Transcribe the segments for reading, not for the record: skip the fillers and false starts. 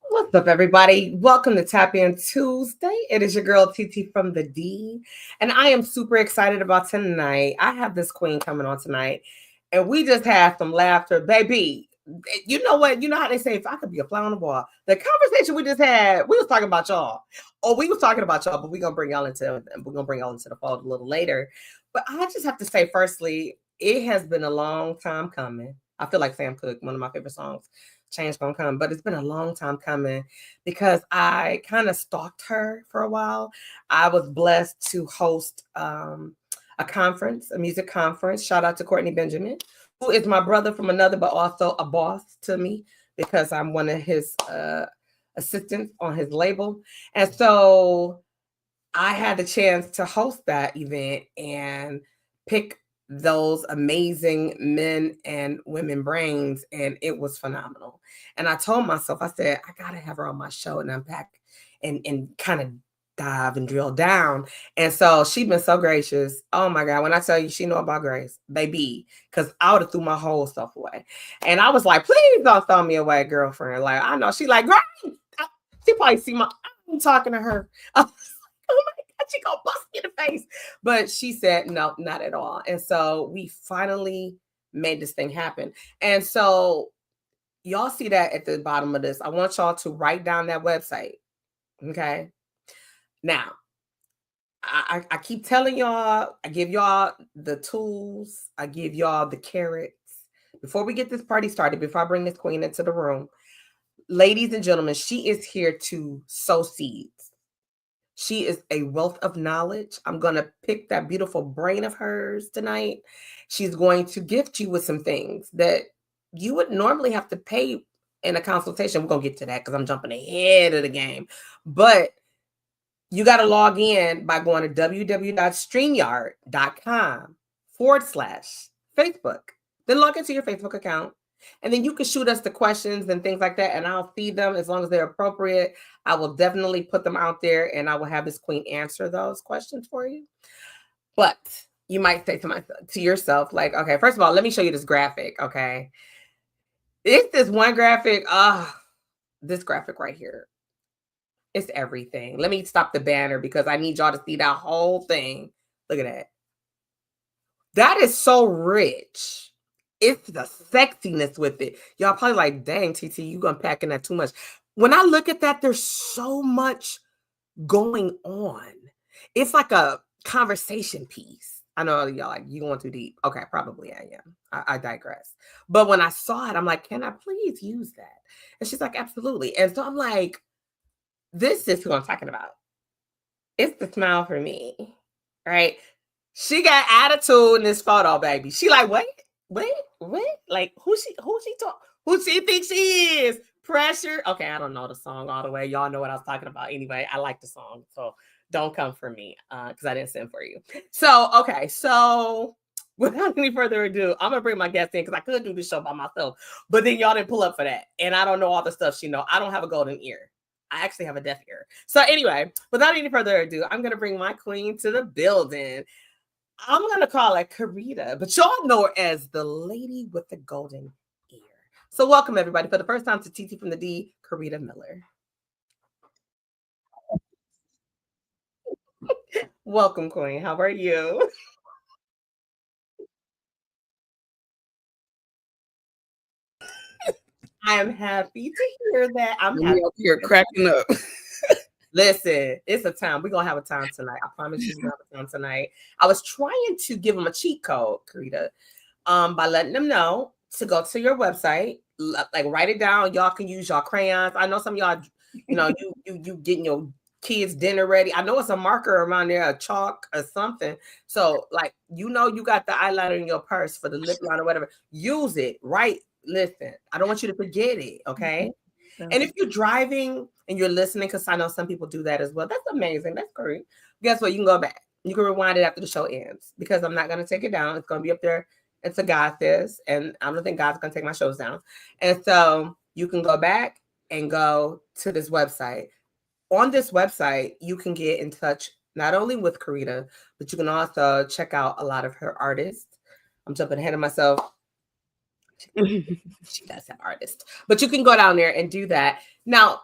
What's up, everybody? Welcome to Tap In Tuesday. It is your girl TT from the D, and I am super excited about tonight. I have this queen coming on tonight, and we just had some laughter, baby. You know what? You know how they say, if I could be a fly on the wall. The conversation we just had, we was talking about y'all. Oh, we was talking about y'all, but we're gonna bring y'all into the fold a little later. But I just have to say, firstly, it has been a long time coming. I feel like Sam Cooke, one of my favorite songs. Change gonna come, but it's been a long time coming because I kind of stalked her for a while. I was blessed to host a conference, a music conference. Shout out to Courtney Benjamin, who is my brother from another, but also a boss to me because I'm one of his assistants on his label. And so I had the chance to host that event and pick those amazing men and women brains, and it was phenomenal. And I told myself, I said, I gotta have her on my show and unpack and kind of dive and drill down. And so she's been so gracious. Oh my God, when I tell you she know about grace, baby, because I would have threw my whole stuff away. And I was like, please don't throw me away, girlfriend. Like, I know she like, great. She probably see I'm talking to her. I was like, oh my God, she gonna bust me in the face. But she said, no, not at all. And so we finally made this thing happen. And so y'all see that at the bottom of this. I want y'all to write down that website. Okay. Now, I keep telling y'all, I give y'all the tools, I give y'all the carrots. Before we get this party started, before I bring this queen into the room, ladies and gentlemen, she is here to sow seeds. She is a wealth of knowledge. I'm going to pick that beautiful brain of hers tonight. She's going to gift you with some things that you would normally have to pay in a consultation. We're going to get to that because I'm jumping ahead of the game. But you got to log in by going to www.streamyard.com/Facebook. Then log into your Facebook account. And then you can shoot us the questions and things like that. And I'll feed them as long as they're appropriate. I will definitely put them out there and I will have this queen answer those questions for you. But you might say to yourself, like, okay, first of all, let me show you this graphic. Okay. It's this one graphic. This graphic right here. It's everything. Let me stop the banner because I need y'all to see that whole thing. Look at that. That is so rich. It's the sexiness with it. Y'all probably like, dang, TT, you unpacking that too much. When I look at that, there's so much going on. It's like a conversation piece. I know y'all like, you going too deep. Okay, probably I am. I digress. But when I saw it, I'm like, can I please use that? And she's like, absolutely. And so I'm like, this is who I'm talking about. It's the smile for me, right? She got attitude in this photo, baby. She like, wait. Like, who she thinks she is? Pressure. Okay, I don't know the song all the way. Y'all know what I was talking about. Anyway, I like the song, so don't come for me because I didn't send for you. So, okay, so without any further ado, I'm gonna bring my guest in because I could do this show by myself, but then y'all didn't pull up for that, and I don't know all the stuff she know. I don't have a golden ear. I actually have a deaf ear. So anyway, without any further ado, I'm gonna bring my queen to the building. I'm going to call her Carita, but y'all know her as the lady with the golden ear. So welcome, everybody, for the first time to TT from the D, Carita Miller. Welcome, Queen. How are you? I am happy to hear that. I'm We happy. up here cracking up. Listen, it's a time. We're gonna have a time tonight. I promise you we're gonna have a time tonight. I was trying to give them a cheat code, Carita, by letting them know to go to your website, like write it down. Y'all can use y'all crayons. I know some of y'all, you getting your kids dinner ready. I know it's a marker around there, a chalk or something. So like you got the eyeliner in your purse for the lip line or whatever. Use it, right? Listen, I don't want you to forget it, okay? And if you're driving and you're listening, because I know some people do that as well, that's amazing. That's great. Guess what? You can go back. You can rewind it after the show ends because I'm not going to take it down. It's going to be up there. It's a God this, and I don't think God's going to take my shows down. And so you can go back and go to this website. On this website, you can get in touch not only with Carita, but you can also check out a lot of her artists. I'm jumping ahead of myself. She does have artists, but you can go down there and do that. Now,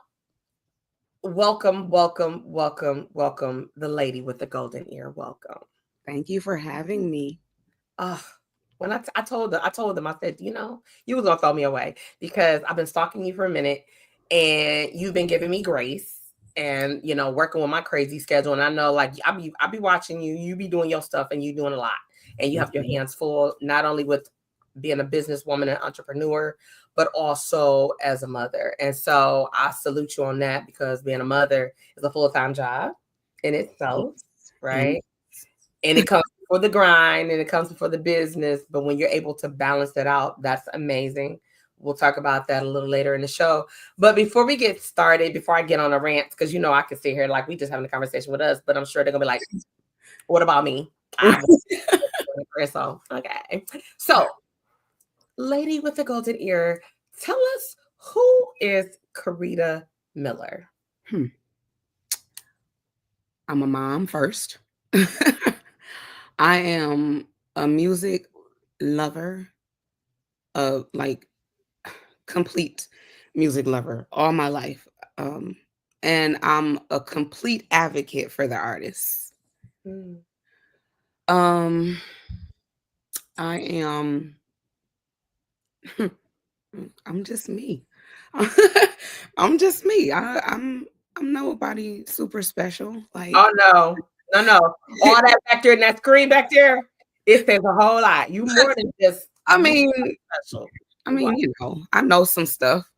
welcome, welcome, welcome, welcome, the lady with the golden ear. Welcome. Thank you for having me. When I told them, I said, you was gonna throw me away because I've been stalking you for a minute, and you've been giving me grace, and working with my crazy schedule. And I know, like, I be watching you. You be doing your stuff, and you doing a lot, and you have your hands full, not only with being a businesswoman and entrepreneur, but also as a mother. And so I salute you on that because being a mother is a full-time job in itself, right? And it comes before the grind and it comes before the business. But when you're able to balance that out, that's amazing. We'll talk about that a little later in the show. But before we get started, before I get on a rant, because I can sit here like we just having a conversation with us, but I'm sure they're gonna be like, what about me? Okay. So, lady with the golden ear, tell us, who is Carita Miller? I'm a mom first. I am a music lover, like complete music lover all my life. And I'm a complete advocate for the artists. I am I'm just me. I'm just me. I'm nobody super special. Like, oh no. All that back there in that screen back there, it says a whole lot. You more than just I mean, special. I know some stuff.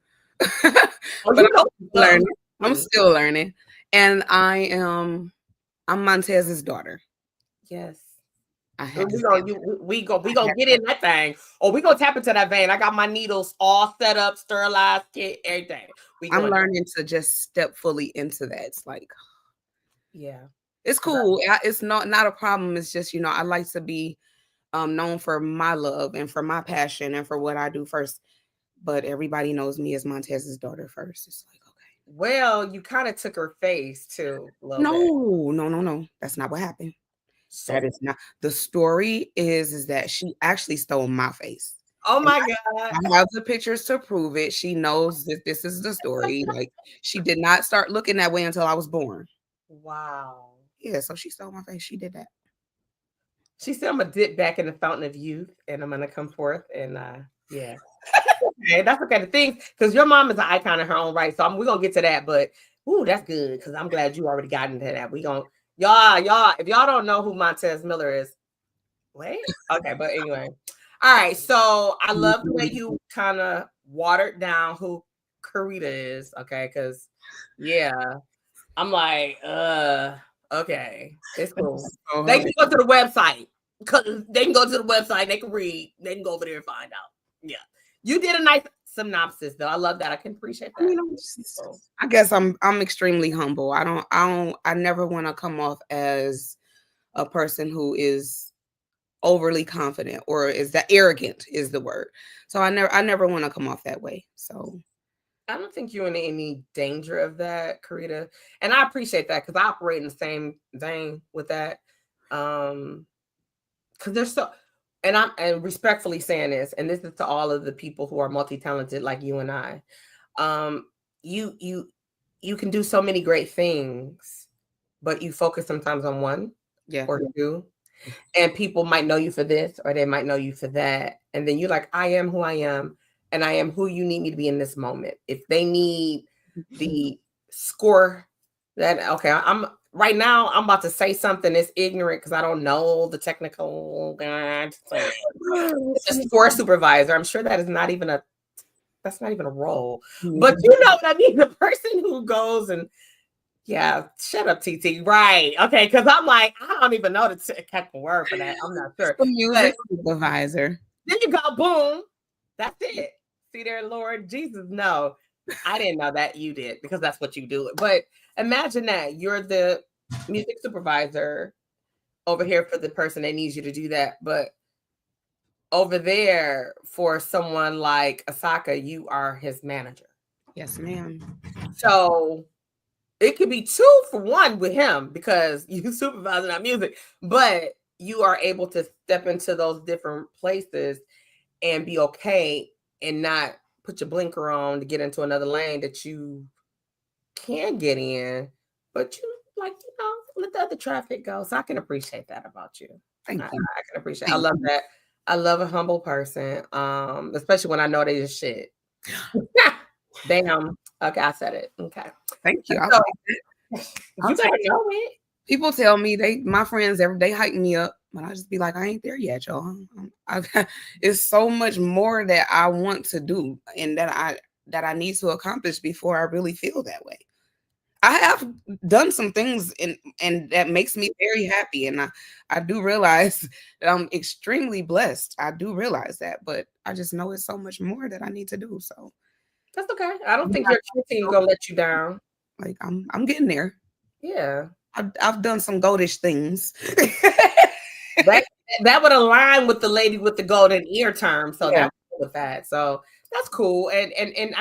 Oh, But you know learning. I'm still learning. And I'm Montez's daughter. Yes. I had we gonna get in that thing. Or we gonna tap into that vein. I got my needles all set up, sterilized, kit, everything. I'm learning to just step fully into that. It's like, yeah, it's cool. It's not a problem. It's just, I like to be known for my love and for my passion and for what I do first. But everybody knows me as Montez's daughter first. It's like, okay. Well, you kind of took her face too. No. That's not what happened. So, that is not. The story is that she actually stole my face. Oh my God. I have the pictures to prove it. She knows that this is the story. Like, she did not start looking that way until I was born. Wow. Yeah, so she stole my face. She did that. She said, I'm going to dip back in the fountain of youth and I'm going to come forth. And yeah. Okay, that's okay. The thing, because your mom is an icon in her own right. So we're going to get to that. But, ooh, that's good because I'm glad you already got into that. Y'all, if y'all don't know who Montez Miller is, wait. Okay, but anyway. All right, so I love the way you kind of watered down who Carita is, okay? Because, yeah, I'm like, okay, it's cool. They can go to the website. They can go to the website. They can read. They can go over there and find out. Yeah, you did a nice synopsis, though. I love that. I can appreciate that. I guess I'm extremely humble. I never want to come off as a person who is overly confident or is that arrogant is the word. So I never want to come off that way. So I don't think you're in any danger of that, Carita. And I appreciate that because I operate in the same vein with that. Because there's so, and I'm respectfully saying this, and this is to all of the people who are multi-talented like you and I. You can do so many great things, but you focus sometimes on one or two. And people might know you for this or they might know you for that. And then you're like, I am who I am. and I am who you need me to be in this moment. If they need the score, that okay, I'm right now. I'm about to say something that's ignorant because I don't know the technical. The score supervisor. I'm sure that is not even a that's not even a role. But you know what I mean? The person who goes and yeah, shut up, TT. Right. Okay, because I'm like, I don't even know the technical word for that. I'm not sure. The But music supervisor. then you go, boom. That's it. See there, Lord Jesus. No, I didn't know that you did because that's what you do. But imagine that you're the music supervisor over here for the person that needs you to do that. But over there for someone like Asaka, you are his manager. Yes, ma'am. So it could be 2 for 1 with him because you supervising our music, but you are able to step into those different places and be okay and not put your blinker on to get into another lane that you can get in, but you like, let the other traffic go. So I can appreciate that about you. Thank I you. can appreciate. I Thank love you. that. I love a humble person, especially when I know they just shit. Damn. Okay, I said it. Okay. Thank you. So I'll you better take it. know it. People tell me my friends they hype me up, but I just be like, I ain't there yet, y'all. It's so much more that I want to do and that I need to accomplish before I really feel that way. I have done some things and that makes me very happy, and I do realize that I'm extremely blessed. I do realize that, but I just know it's so much more that I need to do. So That's okay. I don't yeah, think your team gonna let you down. like I'm getting there. Yeah. I've done some goldish things. That that would align with the lady with the golden ear term. So Yeah. that's cool with that. So that's cool. And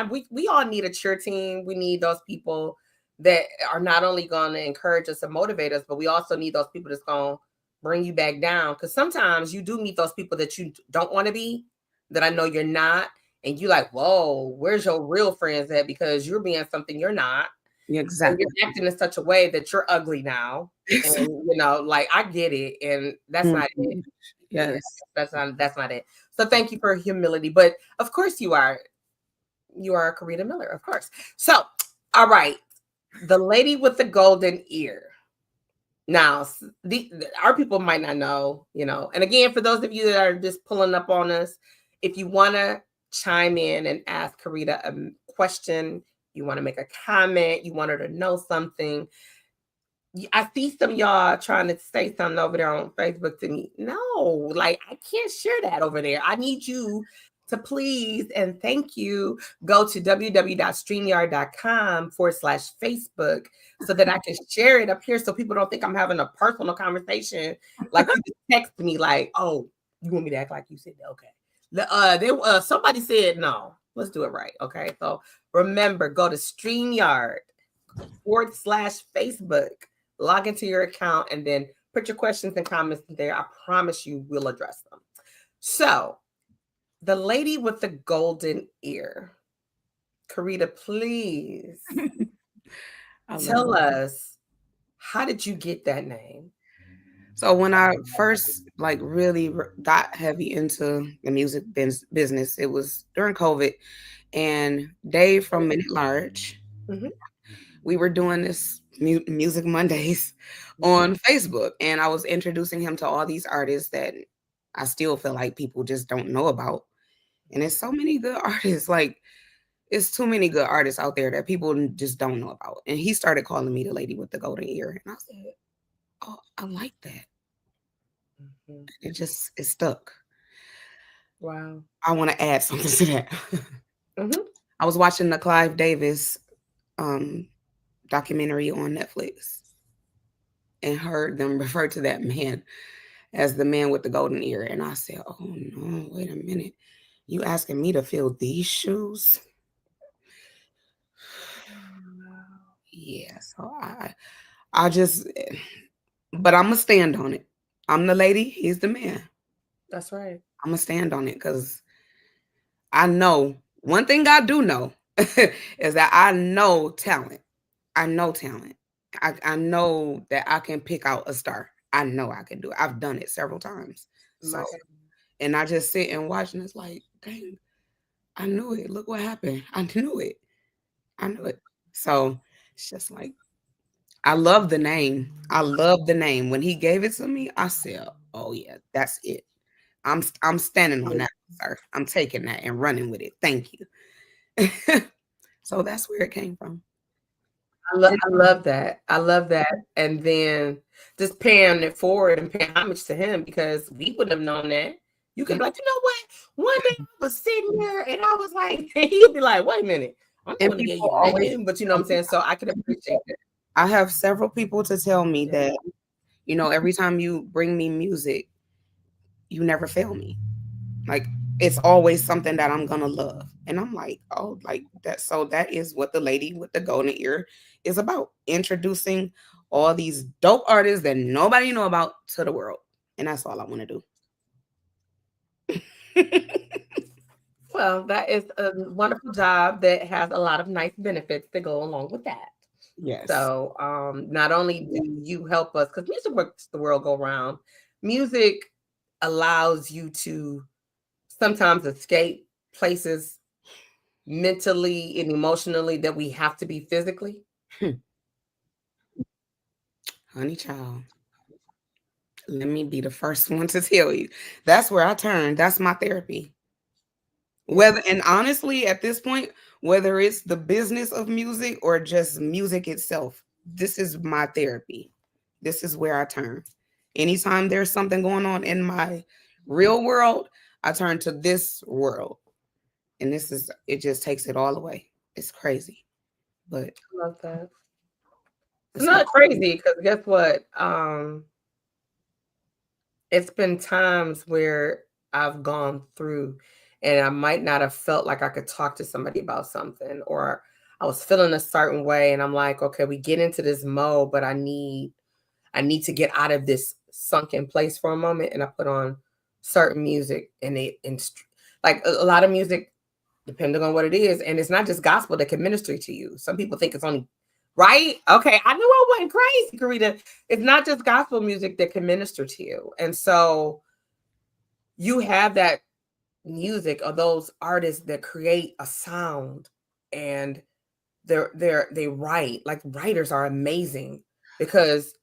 we all need a cheer team. We need those people that are not only going to encourage us and motivate us, but we also need those people that's going to bring you back down. Because sometimes you do meet those people that you don't want to be, that I know you're not, and you like, whoa, where's your real friends at? Because you're being something you're not, Yeah, and exactly. you're acting in such a way that you're ugly now. And like I get it, and that's not it. Mhm. Yeah, Yes. that's not it. So thank you for humility. But of course you are Carita Miller, of course. So all right. The lady with the golden ear. Now, our people might not know, And again, for those of you that are just pulling up on us, if you want to chime in and ask Carita a question, you want to make a comment, you want her to know something, I see some of y'all trying to say something over there on Facebook to me. No, like I can't share that over there. I need you to please and thank you go to www.streamyard.com/Facebook so that I can share it up here so people don't think I'm having a personal conversation. Like you just text me like, oh, you want me to act like you said that? Okay. Somebody said no. Let's do it right. Okay. So remember, go to StreamYard /Facebook, log into your account, and then put your questions and comments in there. I promise you we'll address them. So, the lady with the golden ear. Carita, please I love tell it. us, how did you get that name? So when I first like really got heavy into the music business, it was during COVID, and Dave from Minute Large, Mhm. we were doing this Music Mondays on Facebook, and I was introducing him to all these artists that I still feel like people just don't know about. And there's so many good artists, like it's too many good artists out there that people just don't know about. And he started calling me the lady with the golden ear, and I said, "Oh, I like that." Mhm. It stuck. Wow. I want to add something to that. Mhm. I was watching the Clive Davis um, documentary on Netflix and heard them refer to that man as the man with the golden ear. And I said, oh no, wait a minute. You asking me to fill these shoes? Yeah, so I just, but I'm gonna stand on it. I'm the lady, he's the man. That's right. I'm gonna stand on it because I know one thing I do know is that I know talent. I know talent. I know that I can pick out a star. I know I can do it. I've done it several times. So, My God. and I just sit and watch, and it's like, dang, I knew it. Look what happened. I knew it. I knew it. So it's just like I love the name. I love the name. When he gave it to me, I said, "Oh yeah, that's it. I'm standing on that, sir. I'm taking that and running with it. Thank you." So that's where it came from. I love that. I love that. And then just paying it forward and paying homage to him because we wouldn't have known that. You could Yeah. be like, you know what? One day I was sitting there and I was like, and he'd be like, wait a minute, I'm the And one to get people you the always name. But you know what I'm saying? So I can appreciate it. I have several people to tell me Yeah. that, every time you bring me music, you never fail me. Like it's always something that I'm gonna love. And I'm like, oh, like that. So that is what the lady with the golden ear is about. Introducing all these dope artists that nobody know about to the world. And that's all I want to do. Well, that is a wonderful job that has a lot of nice benefits that go along with that. Yes. So not only do you help us, because music makes the world go round, music allows you to sometimes escape places mentally and emotionally that we have to be physically. Honey child, let me be the first one to tell you. That's where I turn. That's my therapy. Yeah. Whether and honestly, at this point, whether it's the business of music or just music itself, this is my therapy. This is where I turn. Anytime there's something going on in my real world, I turn to this world. And it just takes it all away. It's crazy. But I love that. It's it's my not crazy because guess what? It's been times where I've gone through and I might not have felt like I could talk to somebody about something, or I was feeling a certain way and I'm like, okay, we get into this mode, but I need to get out of this sunken place for a moment, and I put on certain music and like a lot of music depending on what it is, and it's not just gospel that can minister to you. Some people think it's only right. Okay, I knew I wasn't crazy, Carita. It's not just gospel music that can minister to you, and so you have that music or those artists that create a sound, and they write like writers are amazing because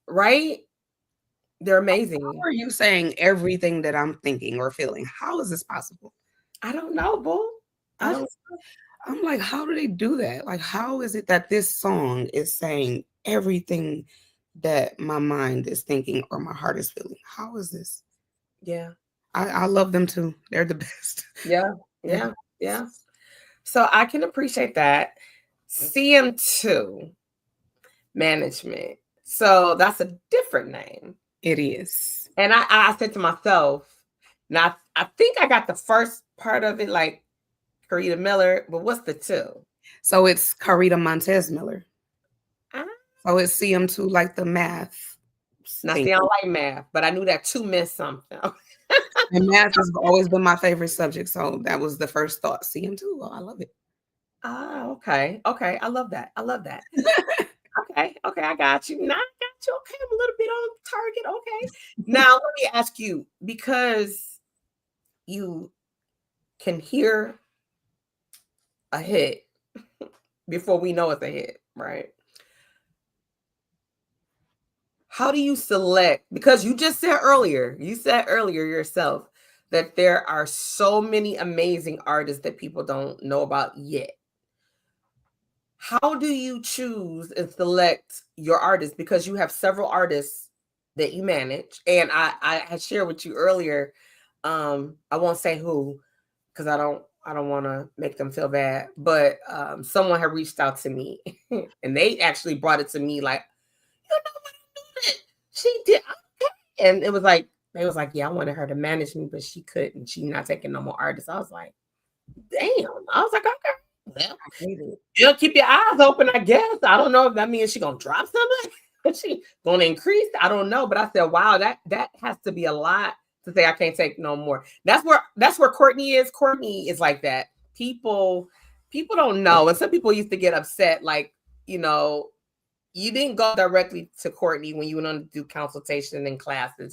they're amazing. how are you saying everything that I'm thinking or feeling? How is this possible? I don't know, boo. I I don't. just I'm like, how do they do that? Like, how is it that this song is saying everything that my mind is thinking or my heart is feeling? How is this? Yeah, I love them too. They're the best. yeah, They're the yeah, yeah. best. So I can appreciate that. CM2 management. So that's a different name. It is. And I said to myself, now I think I got the first part of it, like Carita Miller, but what's the two? So it's Carita Montez Miller. Ah, So it's CM2 like the math now thing. see, I don't like math, but I knew that two meant something. And math has always been my favorite subject. So that was the first thought. CM2. Oh, I love it. Ah, okay. Okay. I love that. I love that. Okay. Okay. I got you. Now I got you. Okay. I'm a little bit on target. Okay. Now let me ask you, because you can hear a hit before we know it's a hit, right? How do you select? Because you said earlier yourself that there are so many amazing artists that people don't know about yet. How do you choose and select your artists? Because you have several artists that you manage, and I had shared with you earlier. I won't say who because I don't want to make them feel bad, but someone had reached out to me, and they actually brought it to me like, you know what, I knew that she did, okay. And it was like they was like, yeah, I wanted her to manage me, but she couldn't. She not taking no more artists. I was like, damn. I was like, okay, well, I hate it. you'll keep your eyes open, I guess. I don't know if that means she gonna drop something. She gonna increase. I don't know. But I said, wow, that has to be a lot to say I can't take no more. That's where Courtney is. Courtney is like that. People don't know. And some people used to get upset, like, you know, you didn't go directly to Courtney when you went on to do consultation and classes.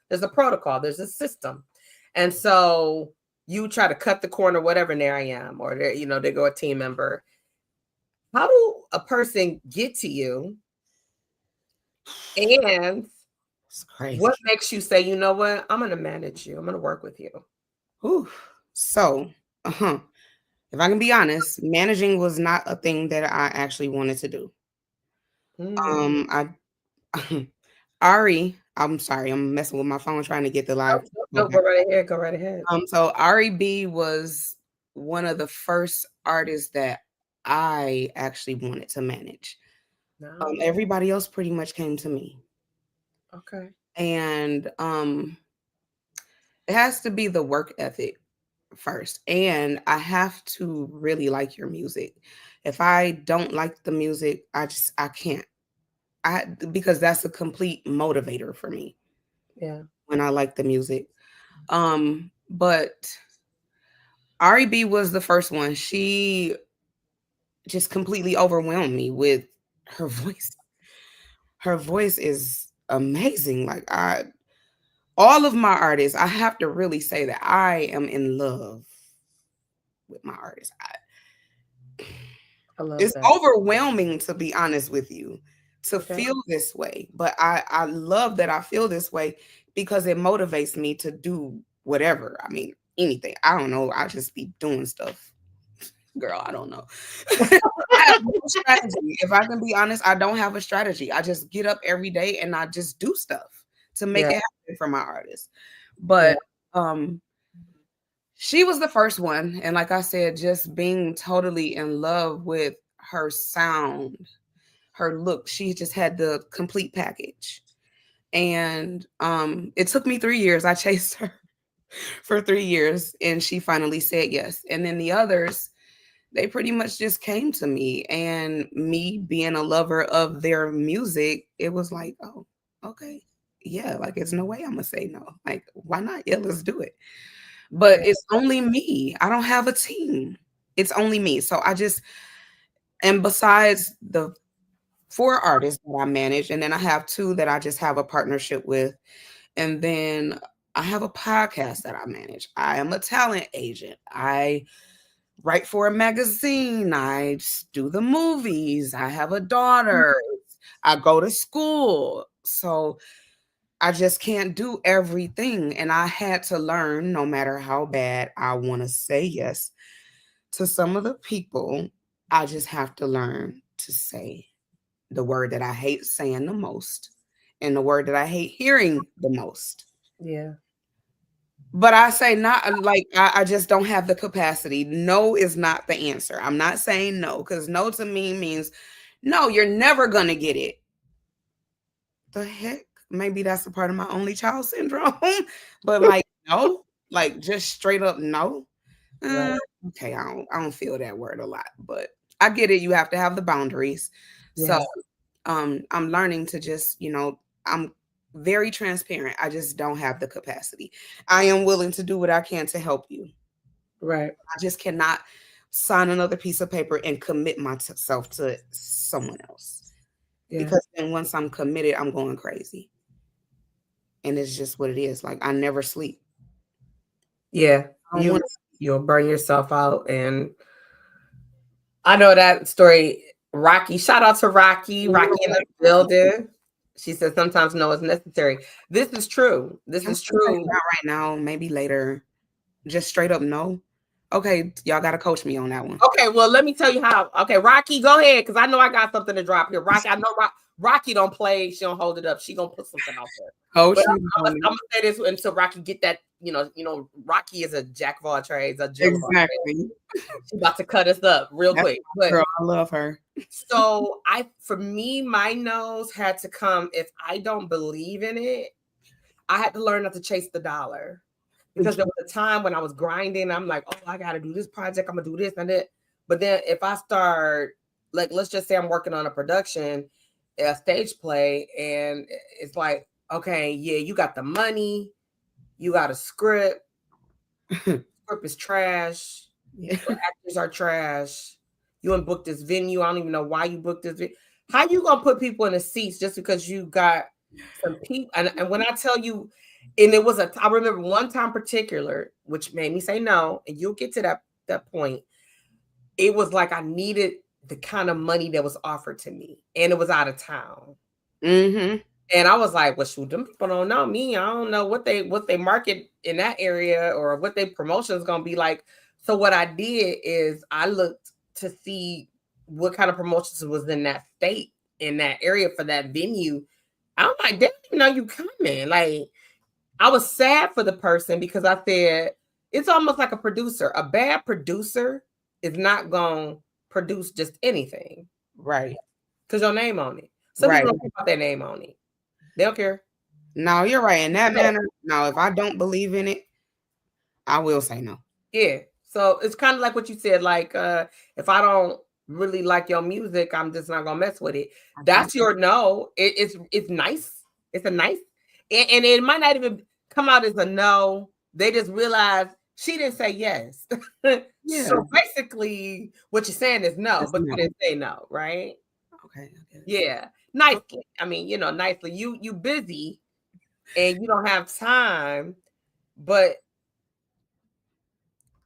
There's a protocol, there's a system. And so you try to cut the corner, whatever, and there I am, or they, they go a team member. How do a person get to you, and It's crazy. what makes you say, you know what, I'm gonna manage you, I'm gonna work with you? Whew. So, if I can be honest, managing was not a thing that I actually wanted to do. Mm. I Ari, I'm sorry, I'm messing with my phone trying to get the live. Nope, nope, Go nope, back. go right ahead, go right ahead. So Ari B was one of the first artists that I actually wanted to manage. No. Everybody else pretty much came to me, Okay. and it has to be the work ethic first, and I have to really like your music. If I don't like the music, I can't. Because that's a complete motivator for me Yeah. when I like the music. But Ari B was the first one. She just completely overwhelmed me with her voice. Her voice is amazing. Like all of my artists, I have to really say that I am in love with my artists. I love It's that. overwhelming, to be honest with you, to Okay. feel this way, but I love that I feel this way because it motivates me to do whatever. I mean, anything. I don't know. I just be doing stuff. Girl, I don't know. I have no strategy. If I can be honest, I don't have a strategy. I just get up every day and I just do stuff to make Yeah. it happen for my artists. Yeah. But she was the first one, and like I said, just being totally in love with her sound, her look. She just had the complete package. And it took me 3 years. I chased her for 3 years and she finally said yes. And then the others, they pretty much just came to me, and me being a lover of their music, it was like, "Oh, okay. Yeah, like it's no way I'm gonna say no. Like, why not? Yeah, let's do it." But Yeah. it's only me. I don't have a team. It's only me. So I just, and besides the 4 artists that I manage, and then I have 2 that I just have a partnership with, and then I have a podcast that I manage. I am a talent agent. I write for a magazine. I do the movies. I have a daughter. I go to school. So I just can't do everything. And I had to learn, no matter how bad I want to say yes to some of the people, I just have to learn to say the word that I hate saying the most and the word that I hate hearing the most. Yeah. But I say not like I just don't have the capacity. No is not the answer. I'm not saying no, because no to me means no, you're never gonna get it. The heck? Maybe that's a part of my only child syndrome. But like no, like just straight up no. Right. Uh, okay, I don't feel that word a lot, but I get it. You have to have the boundaries. So Yes. I'm learning to just, I'm very transparent. I just don't have the capacity. I am willing to do what I can to help you. Right. I just cannot sign another piece of paper and commit myself to someone else, Yeah. because then once I'm committed, I'm going crazy. And it's just what it is. Like I never sleep. Yeah. I don't want You'll burn yourself out. And I know that story. Rocky, shout out to Rocky. Rocky in the to. building. She said sometimes no is necessary. This is true. This I'm is gonna say true. not right now, maybe later. Just straight up no. Okay, y'all gotta coach me on that one. Okay, well, let me tell you how. Okay, Rocky, go ahead, because I know I got something to drop here. Rocky, I know Rocky don't play. She don't hold it up. She gonna put something out there. But Coach me I'm on it. gonna say this until Rocky get that. Rocky is a jack of all trades, a Jill of all trades. Exactly. She's about to cut us up real That's quick. my But girl. I love her. so for me, my nose had to come. If I don't believe in it, I had to learn not to chase the dollar. Because there was a time when I was grinding, I'm like, oh, I gotta do this project, I'm gonna do this and that. But then if I start, like, let's just say I'm working on a production, a stage play, and it's like, okay, yeah, you got the money, you got a script, script is trash, Yeah. your actors are trash, you and booked this venue, I don't even know why you booked this venue. How you gonna put people in the seats just because you got some people? And when I tell you, And it was I remember one time particular, which made me say no, and you'll get to that point. It was like I needed the kind of money that was offered to me, and it was out of town. Mm-hmm. And I was like, well, shoot, them people don't know me. I don't know what they market in that area or what their promotion is gonna be like. So what I did is I looked to see what kind of promotions was in that state, in that area for that venue. I'm like, they don't even know you coming. Like, I was sad for the person because I said it's almost like a producer. A bad producer is not gonna produce just anything. Right. Because your name on it. Some Right. people don't care about their name on it. They don't care. No, you're right. In that manner, now if I don't believe in it, I will say no. Yeah. So it's kind of like what you said, like if I don't really like your music, I'm just not gonna mess with it. That's your no. It's nice. It's a nice, and it might not even come out as a no. They just realize she didn't say yes. Yeah. So basically, what you're saying is no, It's but no. you didn't say no, right? Okay. Yeah, nicely. I mean, nicely. You busy and you don't have time, but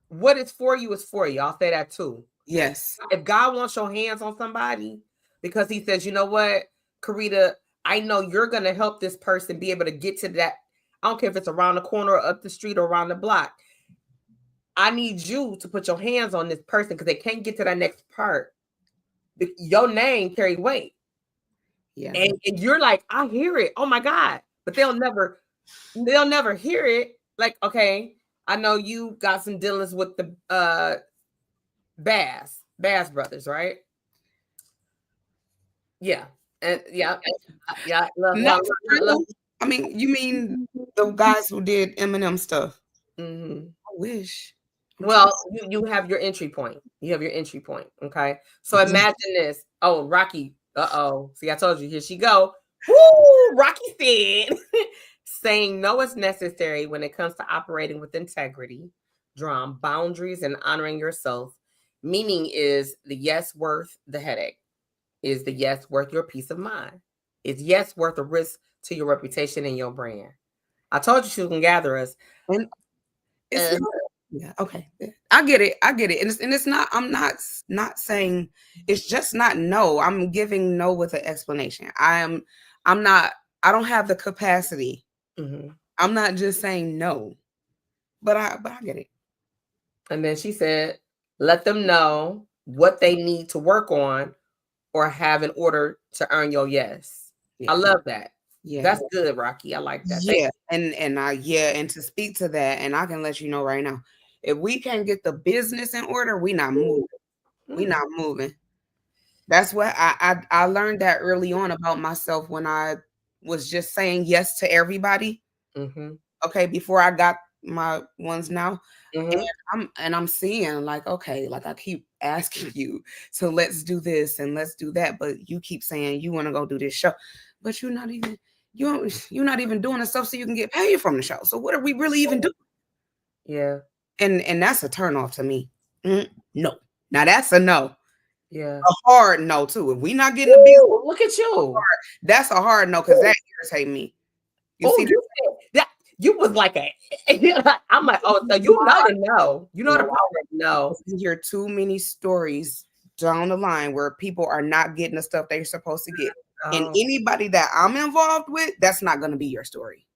what is for you is for you. I'll say that too. Yes. If God wants your hands on somebody because he says, you know what, Carita, I know you're going to help this person be able to get to that. I don't care if it's around the corner or up the street or around the block. I need you to put your hands on this person because they can't get to that next part. Your name carry weight. Yeah. And you're like, I hear it. Oh my God. But they'll never hear it. Like, okay, I know you got some dealings with the Bass brothers, right? Yeah. And yeah. Not for real. I mean, you mean the guys who did Eminem stuff? Mm-hmm. I wish. Well, you have your entry point. You have your entry point. Okay. So imagine this. Oh, Rocky. Uh-oh. See, I told you. Here she go. Woo! Rocky said. Saying no is necessary when it comes to operating with integrity, drawing boundaries, and honoring yourself. Meaning is the yes worth the headache? Is the yes worth your peace of mind? Is yes worth a risk to your reputation and your brand? I told you she can gather us. And it's not, yeah, okay. I get it. And it's not, I'm not saying it's just not no. I'm giving no with an explanation. I'm not, I don't have the capacity. Mm-hmm. I'm not just saying no. But I get it. And then she said, let them know what they need to work on or have in order to earn your yes. Yeah. I love that. Yeah. That's good, Rocky. I like that. Yeah. And to speak to that, and I can let you know right now, if we can't get the business in order, we not moving. We not moving. That's what I learned that early on about myself when I was just saying yes to everybody. Mm-hmm. Okay, before I got my ones now. Mm-hmm. And I'm seeing like, okay, like I keep asking you, so let's do this and let's do that, but you keep saying you want to go do this show, but you're not even doing the stuff so you can get paid from the show. So what are we really even doing? Yeah. And that's a turn off to me. No. Now that's a no. Yeah. A hard no too. If we not getting the business, look at you. That's a hard no because that irritates me. You see that? You was like I'm like, oh, so you know to know. You know the power of no. You hear too many stories down the line where people are not getting the stuff they're supposed to get. Oh. And anybody that I'm involved with, that's not going to be your story.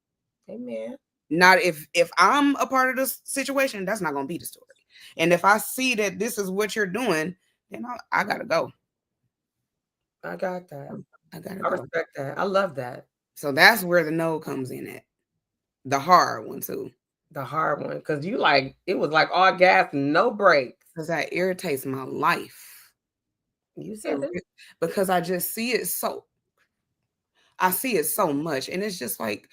Amen. Not if I'm a part of this situation, that's not going to be the story. And if I see that this is what you're doing, then I got to go. I got that. I respect that. I love that. So that's where the no comes in at. The hard one too. The hard one. Because you like, it was like all gas, no brakes. Because that irritates my life. You said it. Because I just see it so much. And it's just like,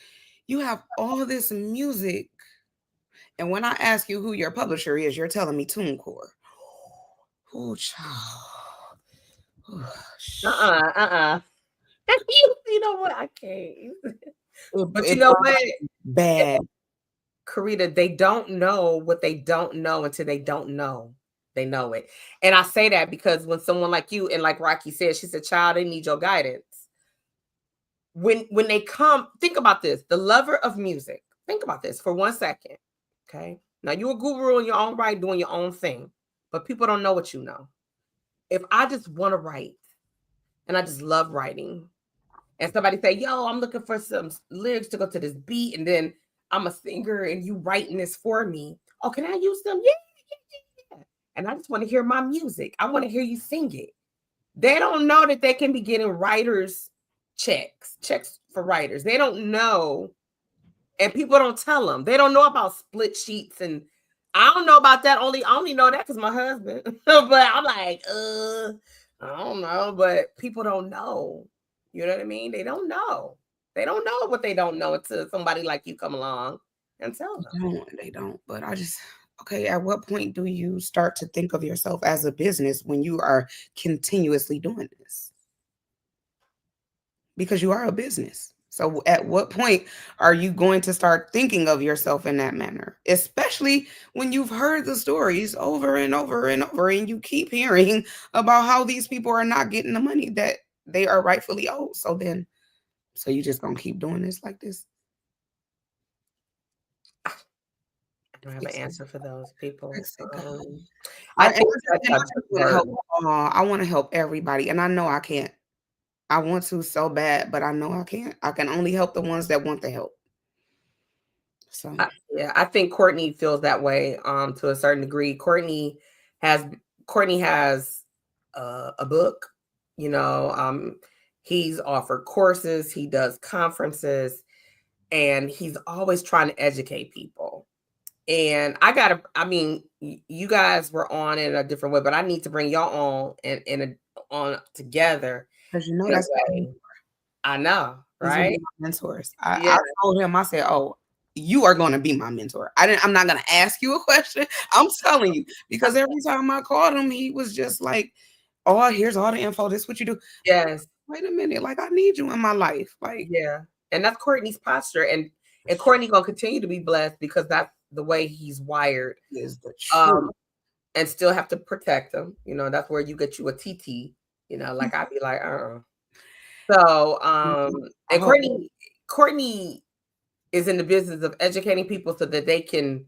you have all this music. And when I ask you who your publisher is, you're telling me TuneCore. Oh, child. You know what? I can't. But you know what? Bad. Carita, they don't know what they don't know until they don't know. They know it. And I say that because when someone like you, and like Rocky said, she said, child, they need your guidance. When they come, think about this, the lover of music, think about this for 1 second. Okay. Now you're a guru in your own right, doing your own thing, but people don't know what you know. If I just want to write and I just love writing, and somebody say, "Yo, I'm looking for some lyrics to go to this beat," and then I'm a singer and you writing this for me. Oh, can I use them? Yeah, yeah, yeah. And I just want to hear my music. I want to hear you sing it. They don't know that they can be getting writers checks for writers. They don't know, and people don't tell them. They don't know about split sheets, and I don't know about that. I only know that because my husband. But I'm like, I don't know. But people don't know. You know what I mean? They don't know. They don't know what they don't know until somebody like you come along and tell them. They don't. But okay, at what point do you start to think of yourself as a business when you are continuously doing this? Because you are a business. So at what point are you going to start thinking of yourself in that manner? Especially when you've heard the stories over and over and over, and you keep hearing about how these people are not getting the money that they are rightfully owed. So you just gonna keep doing this like this? I don't have an answer for those people. I I think that's a want to help. I want to help everybody, and I know I can't. I want to so bad, but I know I can't. I can only help the ones that want the help. So Yeah, I think Courtney feels that way to a certain degree. Has Courtney has a book, you know, he's offered courses, he does conferences, and he's always trying to educate people. And I mean, you guys were on in a different way, but I need to bring y'all on on together because you know in a that's way. I know, these will right? be my mentors. Yeah. I told him, I said, "Oh, you are going to be my mentor." I'm not going to ask you a question. I'm telling you because every time I called him, he was just like, "Oh, here's all the info. This is what you do." Yes. Wait a minute, like I need you in my life, like Yeah. And that's Courtney's posture. And Courtney gonna continue to be blessed because that's the way he's wired. is the truth. Um, and still have to protect him. You know, that's where you get you a TT, you know, like I'd be like, So I and hope. Courtney is in the business of educating people so that they can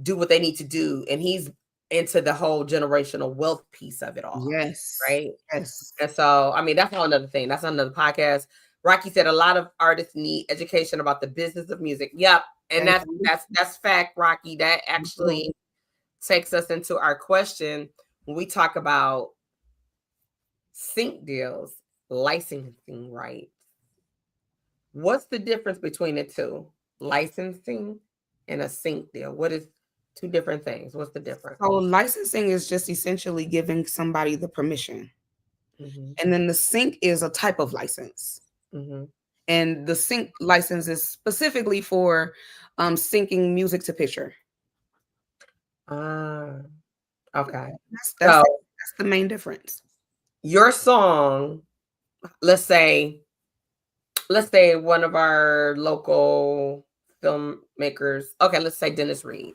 do what they need to do. And he's into the whole generational wealth piece of it all. Yes, Right. yes. And so, I mean, that's all another thing. That's another podcast. Rocky said a lot of artists need education about the business of music. Yep. And Thank you. that's fact, Rocky. That Mhm. actually takes us into our question when we talk about sync deals, licensing rights. What's the difference between the two? Licensing and a sync deal. What is two different things? What's the difference? So licensing is just essentially giving somebody the permission. Mm-hmm. And then the sync is a type of license. Mm-hmm. And the sync license is specifically for syncing music to picture. Ah, okay. That's So that's that's the main difference. your song, let's say one of our local filmmakers. Okay, let's say Dennis Reed.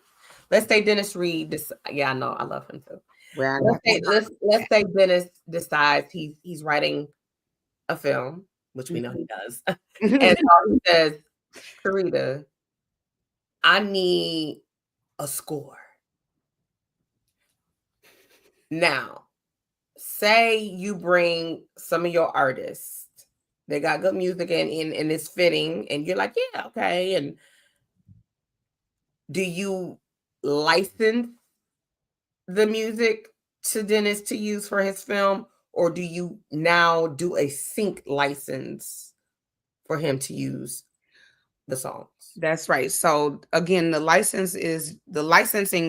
Let's say Dennis Reed. Yeah, I know, I love him too. Where I got Let's say Dennis decides he's writing a film, which we know he does, and so he says, "Carita, I need a score." Now, say you bring some of your artists, they got good music and it's fitting, and you're like, yeah, okay. And do you license the music to Dennis to use for his film, or do you now do a sync license for him to use the songs? That's right. So again, the licensing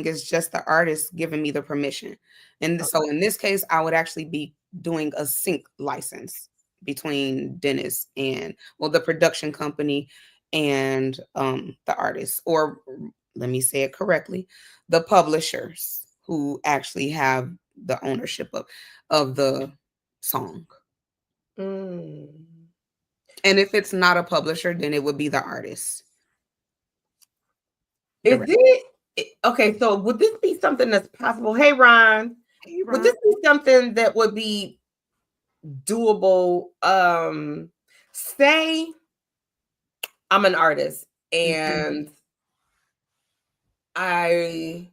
is just the artist giving me the permission. And Okay. so in this case, I would actually be doing a sync license between Dennis and the production company and the artist, or let me say it correctly, the publishers who actually have the ownership of the song. Mm. And if it's not a publisher, then it would be the artist. Is Direct. okay? So would this be something that's possible? Hey, Ron, Hey, would Ron. this be something that would be doable? Say I'm an artist Mhm. and I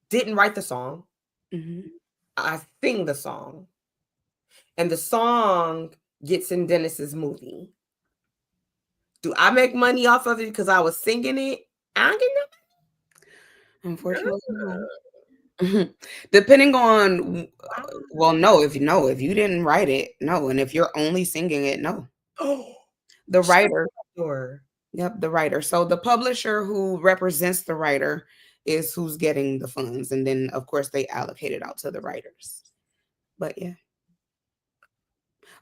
didn't write the song. Mhm. I sing the song, and the song gets in Dennis's movie. Do I make money off of it because I was singing it? I don't get Unfortunately, no. Depending on, well, no, if you didn't write it, no, and if you're only singing it, no. no. The Shut writer, the door. yep, the writer. So the publisher who represents the writer is who's getting the funds, and then of course they allocate it out to the writers. But yeah,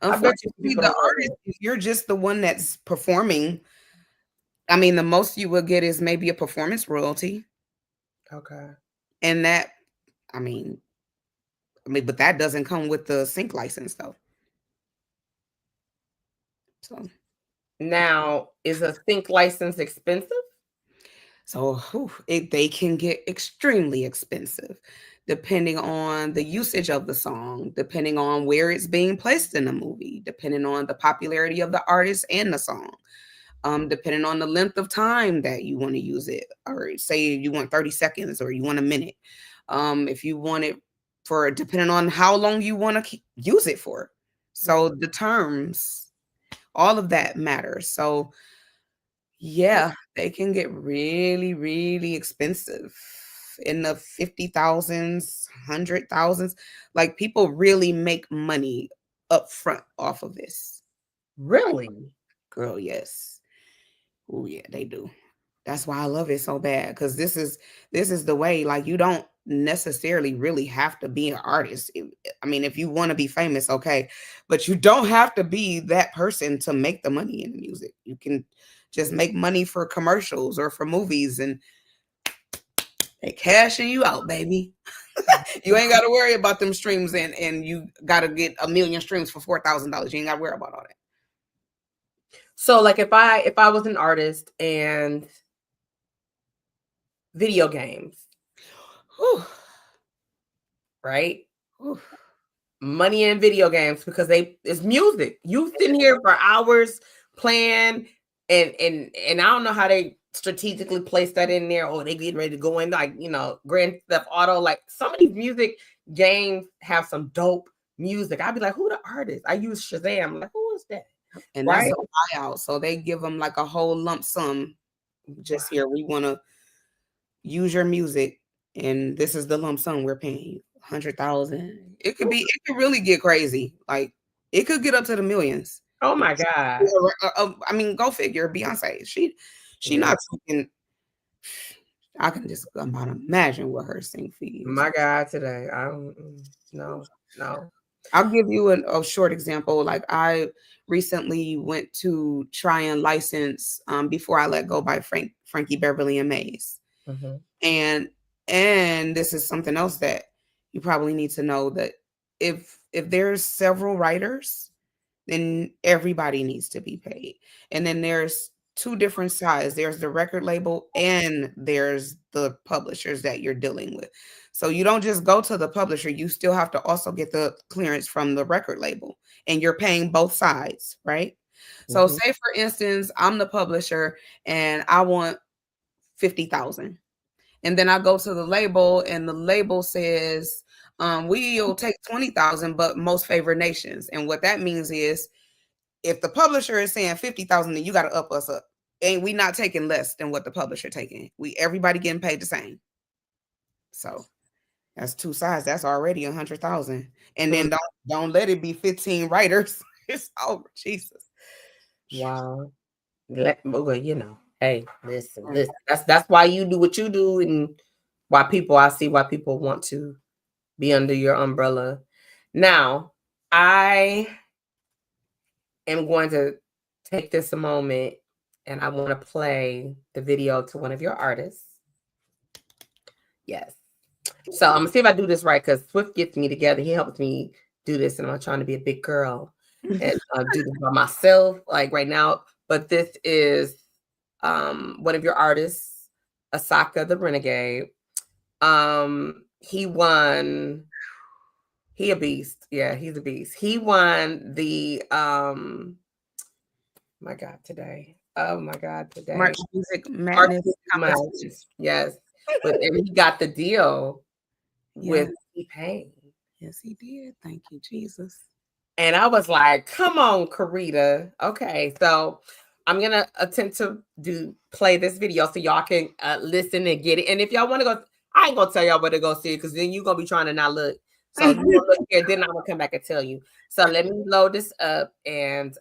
I bet you unfortunately, people the don't know artist, if you're just the one that's performing, I mean, the most you will get is maybe a performance royalty, that. Okay. and that, I mean, but that doesn't come with the sync license though. So, Now, is a sync license expensive? they can get extremely expensive depending on the usage of the song, depending on where it's being placed in the movie, depending on the popularity of the artist and the song, depending on the length of time that you want to use it, or say you want 30 seconds or you want a minute. If you want it for, depending on how long you want to use it for. So the terms, all of that matters. So yeah, they can get really, really expensive in the 50,000s, 100,000s. Like people really make money up front off of this. Really? Girl, yes. Oh yeah, they do. That's why I love it so bad, because this is the way. Like you don't necessarily really have to be an artist. I mean, if you want to be famous, okay, but you don't have to be that person to make the money in music. You can just make money for commercials or for movies, and they cashing you out, baby. You ain't got to worry about them streams, and you got to get 1 million streams for $4,000. You ain't got to worry about all that. So, like, if I was an artist and video games, Whew. right? Whew. Money in video games because it's music. You sitting here for hours playing, and I don't know how they strategically place that in there. Or they get ready to go in like Grand Theft Auto. Like some of these music games have some dope music. I'd be like, who the artist? I use Shazam. Like, who is that? And that's Right? a buyout. So they give them like a whole lump sum. Just here, we want to use your music, and this is the lump sum we're paying you. 100,000. It could really get crazy. Like it could get up to the millions. Oh my God. I mean, go figure. Beyonce, she Yeah. not taking. I can just about imagine what her sing fee is. My God today. I don't no, no. I'll give you a short example. Like I recently went to try and license Before I Let Go by Frankie Beverly and Mays. Mhm. And and this is something else that you probably need to know, that if there's several writers, then everybody needs to be paid. And then there's two different sides. There's the record label and there's the publishers that you're dealing with. So you don't just go to the publisher, you still have to also get the clearance from the record label, and you're paying both sides, right? So Mhm. say for instance, I'm the publisher and I want 50,000. And then I go to the label and the label says, we'll take 20,000, but most favored nations. And what that means is if the publisher is saying 50,000, then you got to up us up. And we not taking less than what the publisher taking. Everybody getting paid the same. So that's two sides. That's already 100,000. And Mm. then don't let it be 15 writers. It's over. Jesus. Wow. Well, hey, listen. That's why you do what you do, and I see why people want to be under your umbrella. Now, I am going to take this a moment, and I want to play the video to one of your artists. Yes. So I'm gonna see if I do this right because Swift gets me together. He helps me do this, and I'm trying to be a big girl and do this by myself, like right now. But this is one of your artists, Asaka the Renegade. He won. He a beast. Yeah, he's a beast. He won the my God today. Oh my God, today. March Music Art Madness competition. Madness. Yes. But and he got the deal with Yeah. T-Pain. Yes, he did. Thank you, Jesus. And I was like, come on, Carita. Okay. So I'm gonna attempt to play this video so y'all can listen and get it. And if y'all want to go, I ain't gonna tell y'all where to go see it because then you're gonna be trying to not look. So you gonna look here, then I'm gonna come back and tell you. So let me load this up. And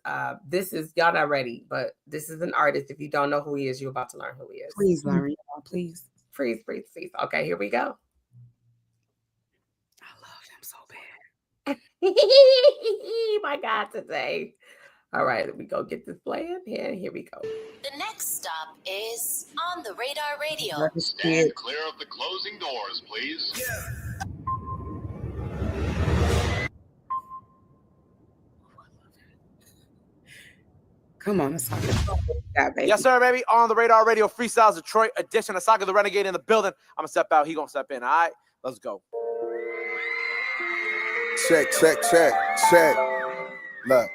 this is y'all not ready, but this is an artist. If you don't know who he is, you're about to learn who he is. Please learn, y'all. Please. Freeze, freeze, freeze. Okay, here we go. I love him so bad. My God, today. All right, we go get this playing. And here we go. The next stop is On the Radar Radio. Stand clear of the closing doors, please. Yeah. Come on, Asaka. Yes, sir, baby. On the Radar Radio Freestyles Detroit edition. Asaka the Renegade in the building. I'm going to step out. He going to step in. All right, let's go. Check. Look.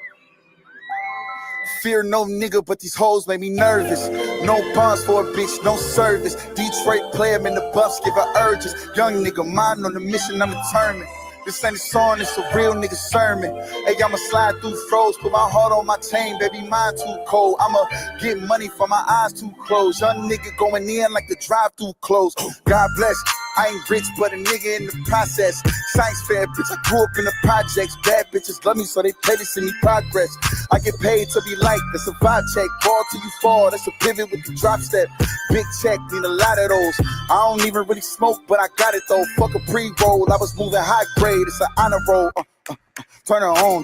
Fear no nigga, but these hoes make me nervous. No bonds for a bitch, no service. Detroit play him in the buffs, give her urges. Young nigga, mind on the mission, I'm determined. This ain't a song, it's a real nigga sermon. Hey, I'ma slide through froze, put my heart on my chain, baby, mine too cold. I'ma get money for my eyes too closed. Young nigga going in like the drive-through closed. God bless. I ain't rich, but a nigga in the process. Science fair, bitch. I grew up in the projects. Bad bitches love me, so they pay to see me progress. I get paid to be liked. That's a vibe check. Fall till you fall. That's a pivot with the drop step. Big check, need a lot of those. I don't even really smoke, but I got it though. Fuck a pre-roll. I was moving high grade. It's an honor roll. Turn her on,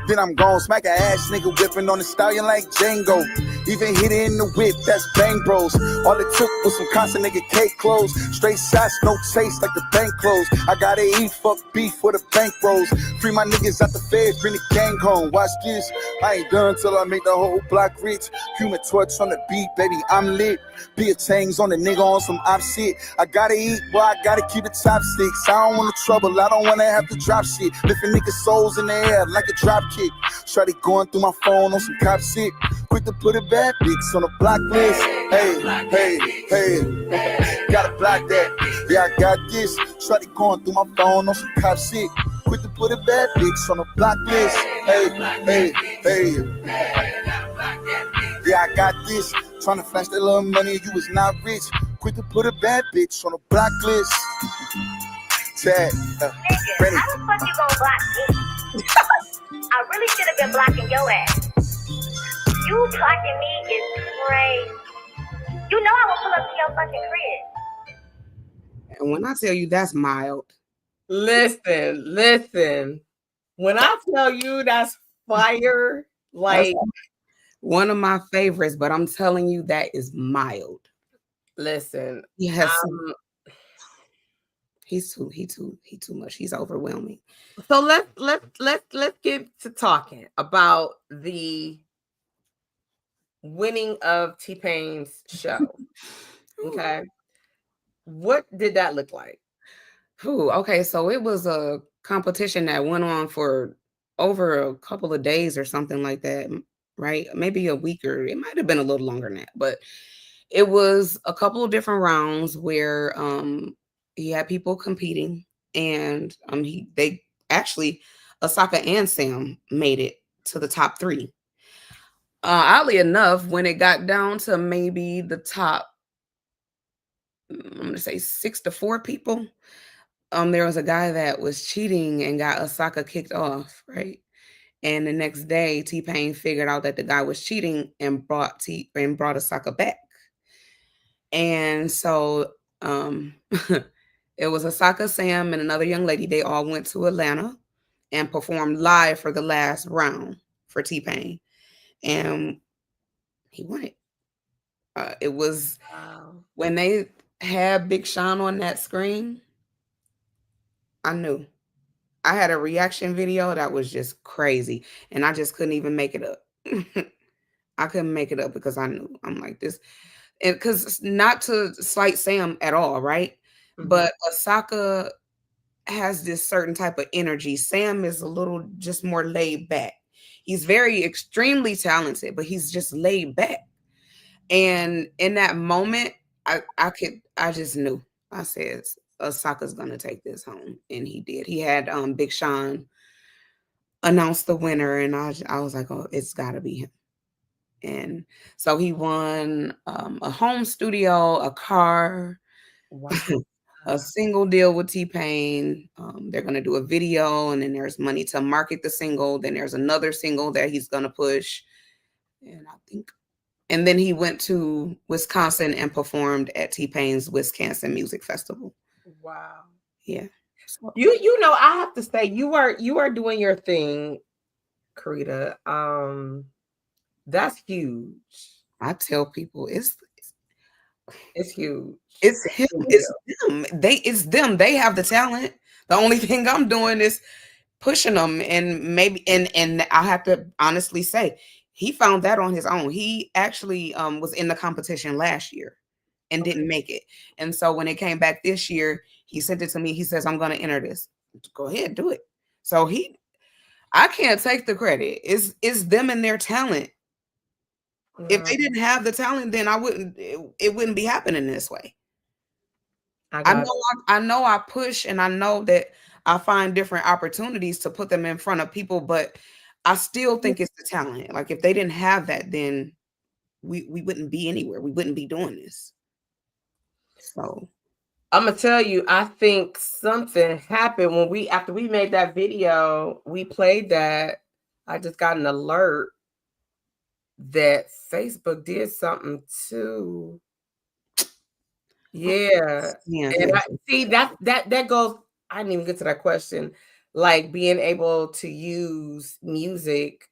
then I'm gone, smack a ass nigga whipping on the stallion like Django. Even hit it in the whip, that's bang bros. All it took was some constant nigga cake clothes. Straight shots, no chase like the bank closed. I gotta eat, fuck beef for the bank rolls. Free my niggas out the feds, bring the gang home. Watch this, I ain't done till I make the whole block rich. Human torch on the beat, baby, I'm lit. Be a tangs on the nigga on some op shit. I gotta eat, boy, I gotta keep it chopsticks. I don't want the trouble, I don't wanna have to drop shit. Lifting niggas' souls in the air like a drop kick. Shawty going through my phone on some cop shit. Quick to put a bad bitch on the block list. Hey, gotta block that. Yeah, I got this. Shawty going through my phone on some cop shit. Quick to put a bad bitch on the block list. Hey. Yeah, I got this. Tryna flash that little money, you was not rich. Quick to put a bad bitch on the block list. Tag, ready. How the fuck you gonna block me? I really should have been blocking your ass. You blocking me is crazy. You know I will pull up to your fucking crib. And when I tell you that's mild. Listen. When I tell you that's fire, like that's one of my favorites, but I'm telling you that is mild. Listen. Yes. He's too much. He's overwhelming. So let's get to talking about the winning of T-Pain's show. Okay. What did that look like? Okay, so it was a competition that went on for over a couple of days or something like that, right? Maybe a week, or it might have been a little longer than that, but it was a couple of different rounds where he had people competing, and they actually, Asaka and Sam made it to the top 3. Oddly enough, when it got down to maybe the top, I'm going to say 6 to 4 people, there was a guy that was cheating and got Asaka kicked off, right? And the next day, T-Pain figured out that the guy was cheating and brought Asaka back. And so it was Asaka, Sam, and another young lady. They all went to Atlanta and performed live for the last round for T-Pain. And he won it. It was when they had Big Sean on that screen, I knew. I had a reaction video that was just crazy, and I just couldn't even make it up. I couldn't make it up because I knew. I'm like this. And because not to slight Sam at all, right? Mm-hmm. But Asaka has this certain type of energy. Sam is a little just more laid back. He's very extremely talented, but he's just laid back. And in that moment, I just knew. I said, Osaka's gonna take this home, and he did. He had Big Sean announce the winner, and I was like, oh, it's got to be him. And so he won a home studio, a car, Wow. a single deal with T-Pain. They're going to do a video, and then there's money to market the single. Then there's another single that he's going to push. And then he went to Wisconsin and performed at T-Pain's Wisconsin Music Festival. Wow. Yeah. You know, I have to say you are doing your thing, Carita. That's huge. I tell people it's huge. It's him. It's them. It's them. They have the talent. The only thing I'm doing is pushing them, and maybe and I have to honestly say he found that on his own. He actually was in the competition last year and didn't make it. And so when it came back this year, he sent it to me. He says, I'm going to enter this. Go ahead, do it. So I can't take the credit. It's them and their talent. If they didn't have the talent, then it wouldn't be happening this way. I know I push, and I know that I find different opportunities to put them in front of people, but I still think it's the talent. Like if they didn't have that, then we wouldn't be anywhere. We wouldn't be doing this. So I'm gonna tell you, I think something happened when after we made that video, we played that. I just got an alert that Facebook did something too. Yeah. And I see that goes, I didn't even get to that question. Like being able to use music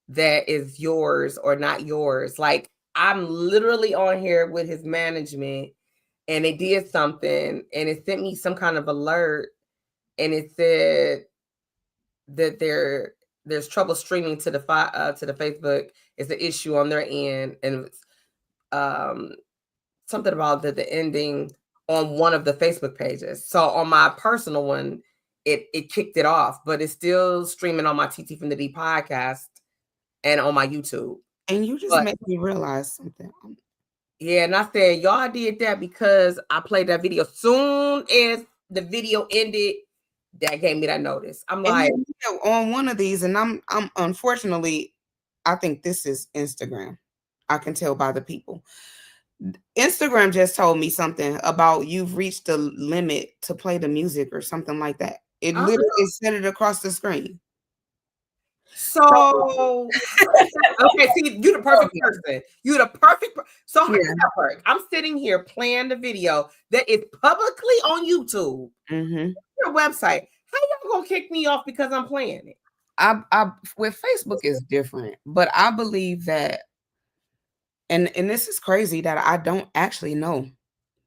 that is yours or not yours. Like I'm literally on here with his management, and it did something, and it sent me some kind of alert, and it said that there's trouble streaming to the Facebook. It's an issue on their end, and something about the ending on one of the Facebook pages. So on my personal one, it kicked it off, but it's still streaming on my TT from the D podcast and on my YouTube. And you just made me realize something. Yeah, and I said, y'all did that because I played that video. Soon as the video ended, that gave me that notice. I'm like, on one of these, and I'm unfortunately, I think this is Instagram. I can tell by the people. Instagram just told me something about you've reached the limit to play the music or something like that. It literally said it across the screen. So okay, see, you're the perfect person. You're the perfect. So how does that work? I'm sitting here playing the video that is publicly on YouTube, your website. How y'all gonna kick me off because I'm playing it? I with Facebook is different, but I believe that, and this is crazy that I don't actually know,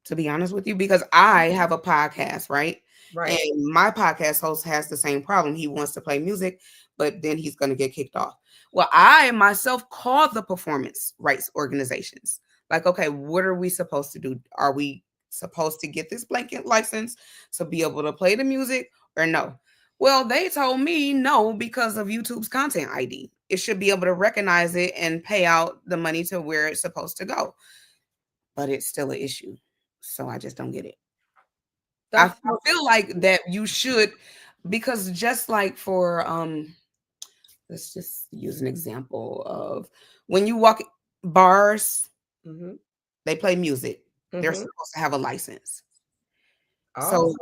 to be honest with you, because I have a podcast, right? Right. And my podcast host has the same problem. He wants to play music, but then he's going to get kicked off. Well, I myself called the performance rights organizations. Like, okay, what are we supposed to do? Are we supposed to get this blanket license to be able to play the music or no? Well, they told me no because of YouTube's content ID. It should be able to recognize it and pay out the money to where it's supposed to go. But it's still an issue. So I just don't get it. I feel like that you should, because just like for let's just use an example of when you walk bars, they play music. They're supposed to have a license. So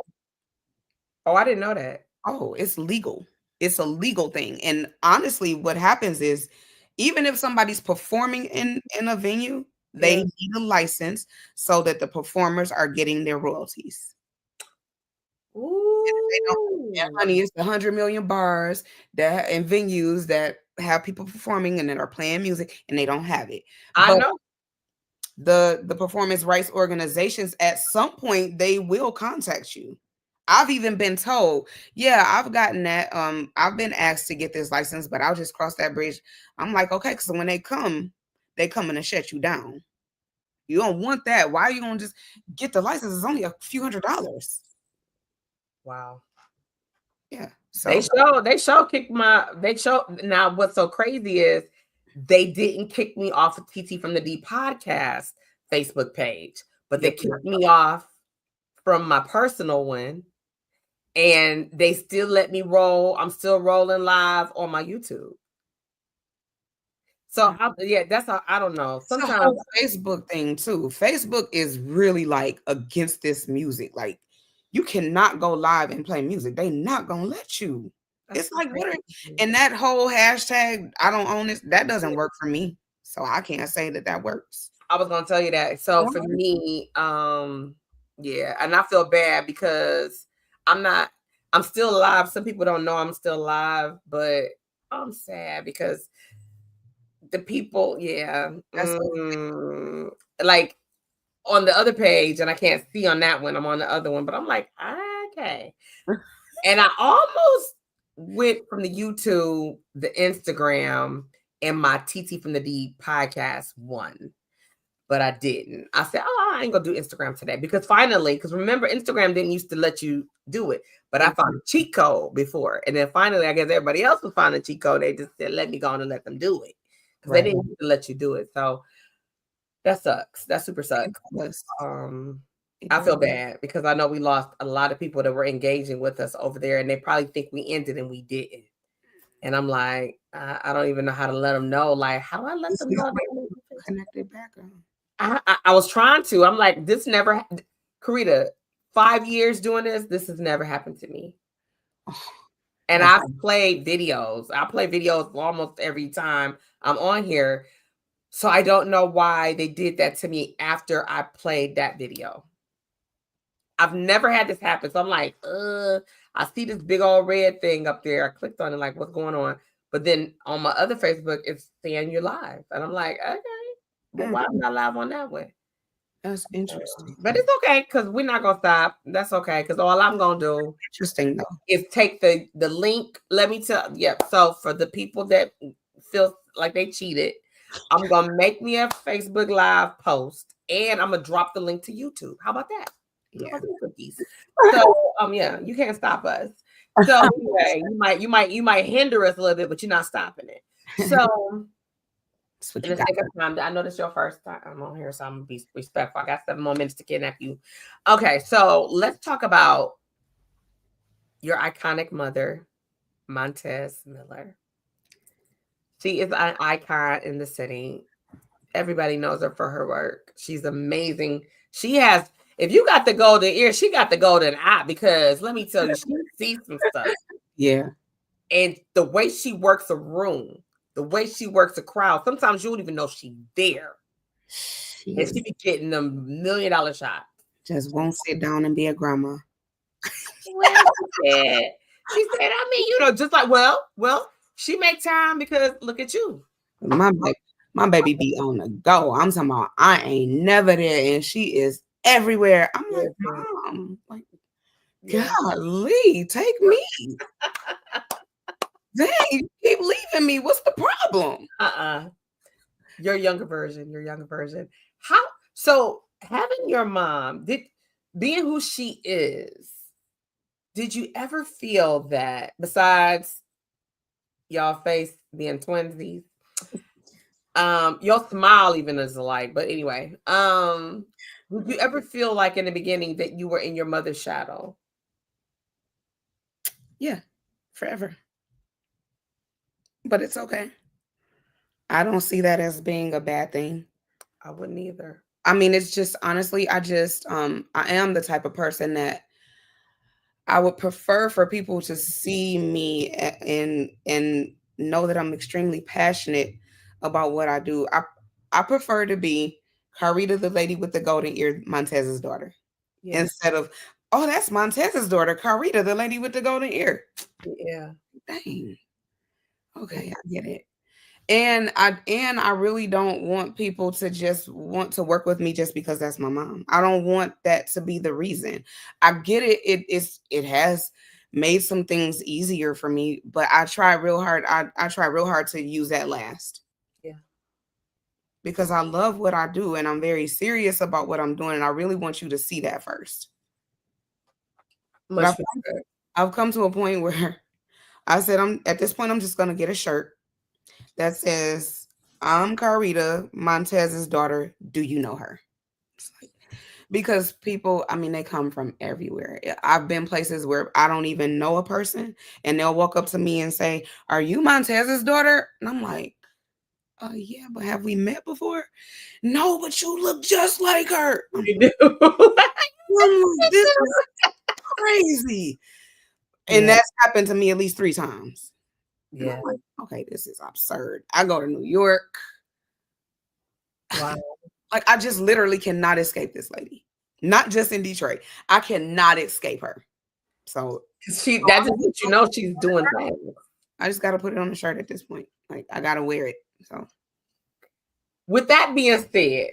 I didn't know that. Oh, it's legal. It's a legal thing. And honestly, what happens is even if somebody's performing in a venue, they need a license so that the performers are getting their royalties. And honey, it's 100 million bars that and venues that have people performing and that are playing music, and they don't have it. I know. The performance rights organizations, at some point, they will contact you. I've even been told, yeah, I've gotten that. I've been asked to get this license, but I'll just cross that bridge. I'm like, okay, because when they come in and shut you down. You don't want that. Why are you gonna just get the license? It's only a few $100s. Wow. Yeah. So They show kicked my they show now what's so crazy is they didn't kick me off of TT from the D podcast Facebook page, but they kicked me off from my personal one, and they still let me roll. I'm still rolling live on my YouTube. So that's how I don't know. it's a Sometimes whole Facebook thing too. Facebook is really like against this music. Like you cannot go live and play music. They not gonna let you. It's like what are, and that whole hashtag I don't own this, that doesn't work for me. So I can't say that works. I was gonna tell you that. So for me, yeah, and I feel bad because I'm still alive. Some people don't know I'm still alive, but I'm sad because the people, like on the other page, and I can't see on that one. I'm on the other one, but I'm like, okay. And I almost went from the YouTube, the Instagram, and my TT from the D podcast one, but I didn't. I said, oh, I ain't gonna do Instagram today because remember, Instagram didn't used to let you do it, but I found a cheat code before, and then finally, I guess everybody else was finding a cheat code. They just said, let me go on and let them do it because they didn't used to let you do it. So that sucks. That super sucks. I feel bad because I know we lost a lot of people that were engaging with us over there, and they probably think we ended and we didn't. And I'm like, I don't even know how to let them know. Like, how I let them know connected background. I was trying to. I'm like, this never, Carita, 5 years doing this. This has never happened to me. And I've played videos. I play videos almost every time I'm on here. So I don't know why they did that to me after I played that video. I've never had this happen. So I'm like, I see this big old red thing up there. I clicked on it, like, what's going on? But then on my other Facebook, it's saying you're live. And I'm like, okay, but why am I not live on that one? That's interesting. But it's okay, because we're not gonna stop. That's okay, because all I'm gonna do interesting though is take the link. Let me tell so for the people that feel like they cheated, I'm gonna make me a Facebook Live post and I'm gonna drop the link to YouTube. How about that? Yeah. So you can't stop us. So anyway, you might hinder us a little bit, but you're not stopping it. So I know this is your first time I'm on here, so I'm gonna be respectful. I got 7 more minutes to kidnap you. Okay, so let's talk about your iconic mother, Montez Miller. She is an icon in the city. Everybody knows her for her work. She's amazing. She has, if you got the golden ear, she got the golden eye, because let me tell you, she sees some stuff. Yeah. And the way she works a room, the way she works a crowd, sometimes you don't even know she's there. And she be getting them $1 million shots. Just won't sit down and be a grandma. Well, she said, I mean, just like, well, she make time because look at you. My baby be on the go. I'm talking about I ain't never there, and she is everywhere. I'm like, Mom, like, golly, take me. Dang, you keep leaving me. What's the problem? Your younger version. How so having your mom, being who she is, did you ever feel that, besides y'all face being twinsies, your smile even is alike, but anyway, did you ever feel like in the beginning that you were in your mother's shadow? Yeah, forever. But it's okay. I don't see that as being a bad thing. I wouldn't either. I mean, it's just, honestly, I am the type of person that I would prefer for people to see me and know that I'm extremely passionate about what I do. I prefer to be Carita, the lady with the golden ear, Montez's daughter, instead of, oh, that's Montez's daughter, Carita, the lady with the golden ear. Yeah. Dang. Okay, I get it. And I really don't want people to just want to work with me just because that's my mom. I don't want that to be the reason. I get it. It has made some things easier for me, but I try real hard. I try real hard to use that last. Yeah. Because I love what I do and I'm very serious about what I'm doing. And I really want you to see that first. I've come to a point where I said, I'm at this point, I'm just gonna get a shirt that says, I'm Carita, Montez's daughter. Do you know her? Because people, I mean, they come from everywhere. I've been places where I don't even know a person, and they'll walk up to me and say, "Are you Montez's daughter?" And I'm like, yeah, but have we met before? No, but you look just like her. You do. I'm like, this is crazy. And Yeah. that's happened to me at least 3 times. And Yeah. I'm like, okay, this is absurd. I go to New York. Wow. Like, I just literally cannot escape this lady. Not just in Detroit. I cannot escape her. So That's just what you know she's doing things. I just got to put it on the shirt at this point. Like, I got to wear it. So, with that being said,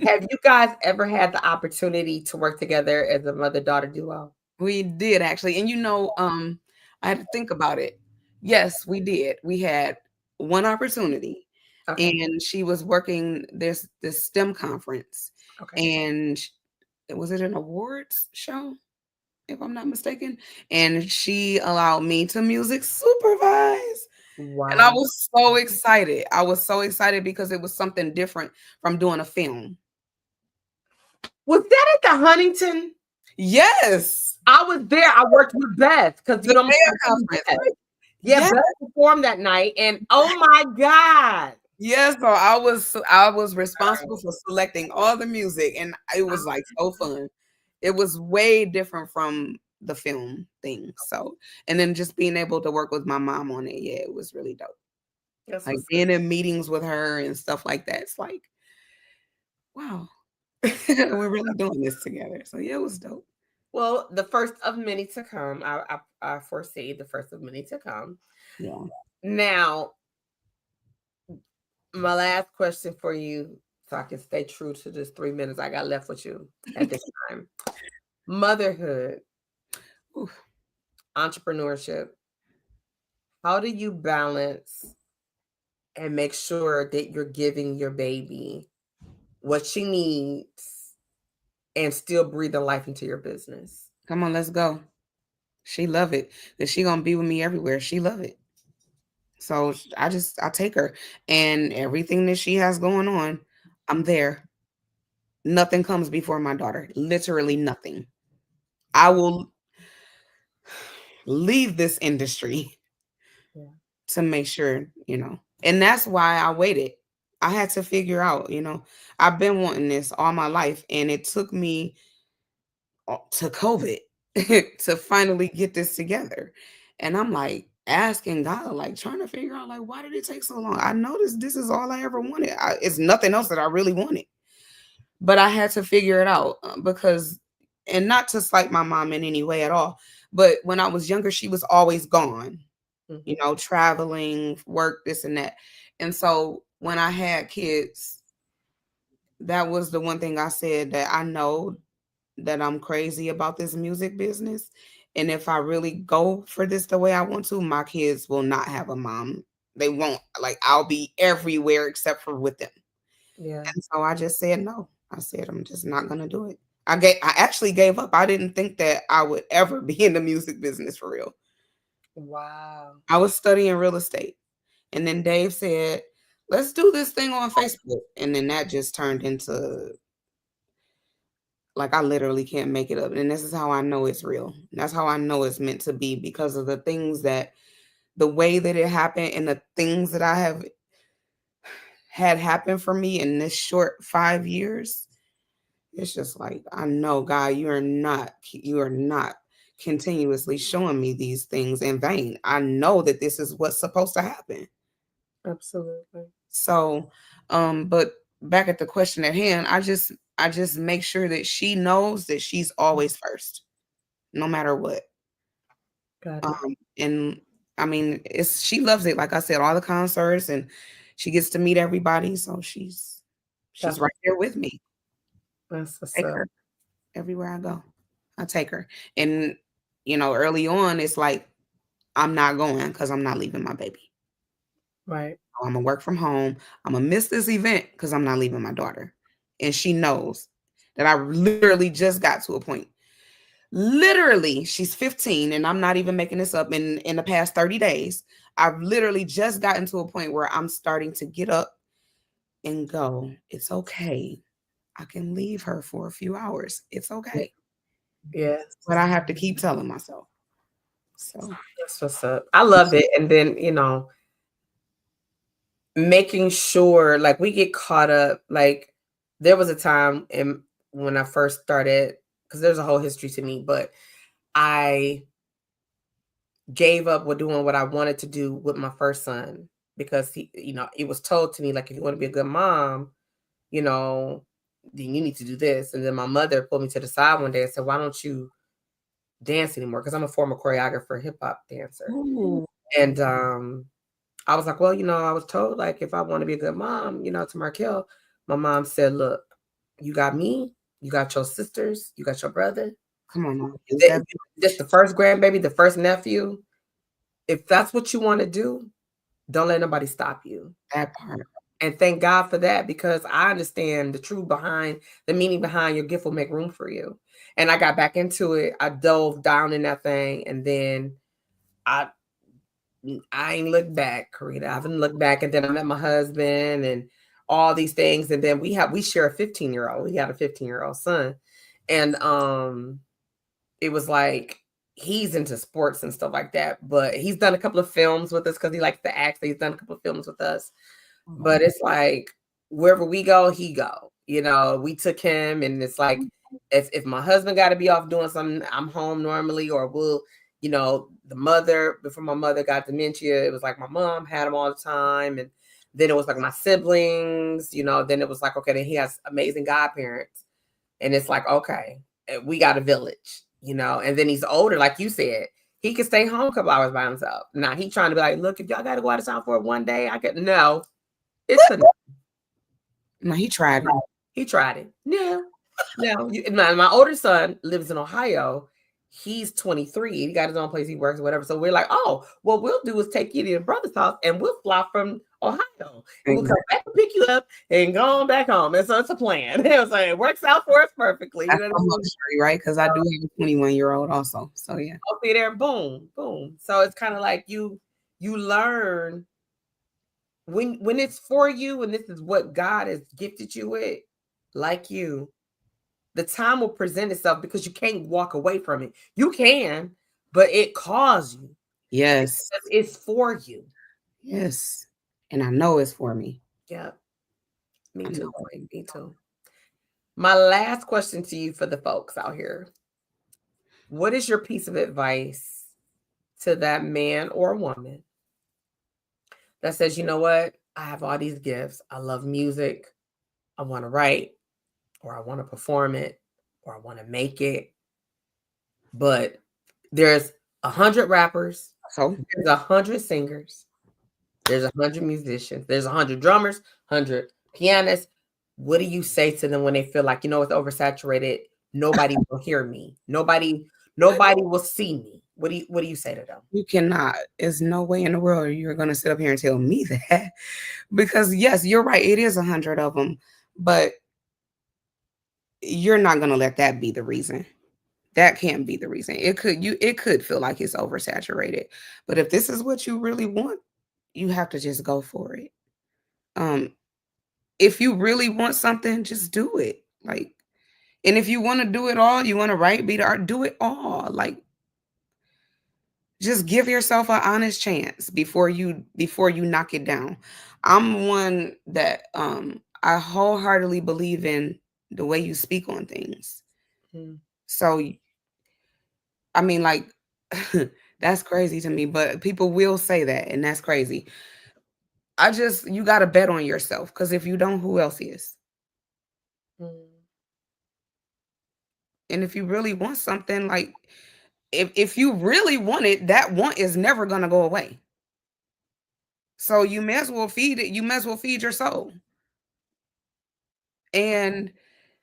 have you guys ever had the opportunity to work together as a mother-daughter duo? we did actually. And I had to think about it. Yes, we did. We had one opportunity. Okay. And she was working this STEM conference. Okay. And was it an awards show, if I'm not mistaken? And she allowed me to music supervise. Wow. And I was so excited. I was so excited because it was something different from doing a film. Was that at the Huntington? Yes. I was there. I worked with Beth because you know conference. Right? Yeah, Beth performed that night, and oh my God. Yeah, so I was responsible for selecting all the music, and it was like so fun. It was way different from the film thing. So, and then just being able to work with my mom on it, yeah, it was really dope. That's like being in meetings with her and stuff like that. It's like, wow, we're really doing this together. So yeah, it was dope. Well, the first of many to come. I foresee the first of many to come. Yeah. Now, my last question for you, so I can stay true to this 3 minutes I got left with you at this time. Motherhood, entrepreneurship. How do you balance and make sure that you're giving your baby what she needs and still breathing life into your business? Come on, let's go. She love it. Cause she gonna be with me everywhere. She love it. So I take her, and everything that she has going on, I'm there. Nothing comes before my daughter. Literally nothing. I will leave this industry to make sure, and that's why I waited. I had to figure out, I've been wanting this all my life, and it took me to COVID to finally get this together. And I'm like asking God, like trying to figure out, like, why did it take so long? I noticed this is all I ever wanted. It's nothing else that I really wanted, but I had to figure it out because, and not to slight my mom in any way at all, but when I was younger, she was always gone, traveling, work, this and that. And so when I had kids, that was the one thing I said, that I know that I'm crazy about this music business. And if I really go for this the way I want to, my kids will not have a mom. They won't. Like, I'll be everywhere except for with them. Yeah. And so I just said no. I said, I'm just not going to do it. I actually gave up. I didn't think that I would ever be in the music business for real. Wow. I was studying real estate. And then Dave said, let's do this thing on Facebook. And then that just turned into, like, I literally can't make it up. And this is how I know it's real. That's how I know it's meant to be, because of the way that it happened and the things that I have had happen for me in this short 5 years. It's just like, I know, God, you are not continuously showing me these things in vain. I know that this is what's supposed to happen. Absolutely. So, but back at the question at hand, I just make sure that she knows that she's always first, no matter what. Got it. And I mean, she loves it. Like I said, all the concerts, and she gets to meet everybody. So she's right there with me. That's what's Take up. her everywhere I go. I take her. And, early on, it's like, I'm not going because I'm not leaving my baby. Right. I'm going to work from home. I'm going to miss this event because I'm not leaving my daughter. And she knows that I literally just got to a point. Literally, she's 15, and I'm not even making this up. In the past 30 days, I've literally just gotten to a point where I'm starting to get up and go, it's okay. I can leave her for a few hours. It's okay. Yes. But I have to keep telling myself. So That's what's up. I love it. And then, making sure like we get caught up. Like there was a time when I first started, because there's a whole history to me, but I gave up with doing what I wanted to do with my first son because it was told to me, like, if you want to be a good mom, then you need to do this. And then my mother pulled me to the side one day and said, why don't you dance anymore? Because I'm a former choreographer, hip hop dancer. ooh, And I was like, well, I was told, like, if I want to be a good mom, to Markel, my mom said, look, you got me, you got your sisters, you got your brother. come on, Mom. This the first grandbaby, the first nephew. If that's what you want to do, don't let nobody stop you. That part. And thank God for that, because I understand the meaning behind your gift will make room for you. And I got back into it. I dove down in that thing, and then I ain't looked back, Carita. I haven't looked back. And then I met my husband and all these things. And then we share a 15-year-old. We had a 15-year-old son. And it was like, he's into sports and stuff like that. But he's done a couple of films with us because he likes to act. So he's done a couple of films with us. But it's like, wherever we go, he go. We took him, and it's like, if my husband got to be off doing something, I'm home normally, or before my mother got dementia, it was like my mom had him all the time. And then it was like my siblings, then it was like, okay, then he has amazing godparents. And it's like, okay, we got a village, and then he's older, like you said, he can stay home a couple hours by himself. Now he trying to be like, look, if y'all got to go out of town for one day, I could, no, it's a no, he tried it. He tried it. No. My older son lives in Ohio. He's 23. He got his own place he works or whatever. So we're like, oh, what we'll do is take you to your brother's house and we'll fly from Ohio. And we'll come back and pick you up and go on back home. And so it's a plan. It works out for us perfectly. That's a luxury, right? Because I do have a 21-year-old also. So yeah. I'll be there. Boom, boom. So it's kind of like you learn when it's for you, and this is what God has gifted you with, like you, the time will present itself, because you can't walk away from it. You can, but it calls you. Yes. It's for you. Yes. And I know it's for me. Yeah. Me too. Me too. My last question to you for the folks out here. What is your piece of advice to that man or woman that says, you know what? I have all these gifts. I love music. I want to write, or I want to perform it, or I want to make it. But there's 100 rappers. So There's 100 singers. There's 100 musicians. There's 100 drummers, 100 pianists. What do you say to them when they feel like, it's oversaturated? Nobody will hear me. Nobody will see me. What do you say to them? You cannot. There's no way in the world you're going to sit up here and tell me that. Because yes, you're right. It is 100 of them, but you're not going to let that be the reason. That can't be the reason. It could feel like it's oversaturated. But if this is what you really want, you have to just go for it. If you really want something, just do it. And if you want to do it all, you want to write, be the art, do it all. Just give yourself an honest chance before you knock it down. I'm one that I wholeheartedly believe in the way you speak on things. So I mean, that's crazy to me, but people will say that, and that's crazy. You got to bet on yourself, because if you don't, who else is? And if you really want something, if you really want it, that want is never going to go away. So you may as well feed it. You may as well feed your soul. And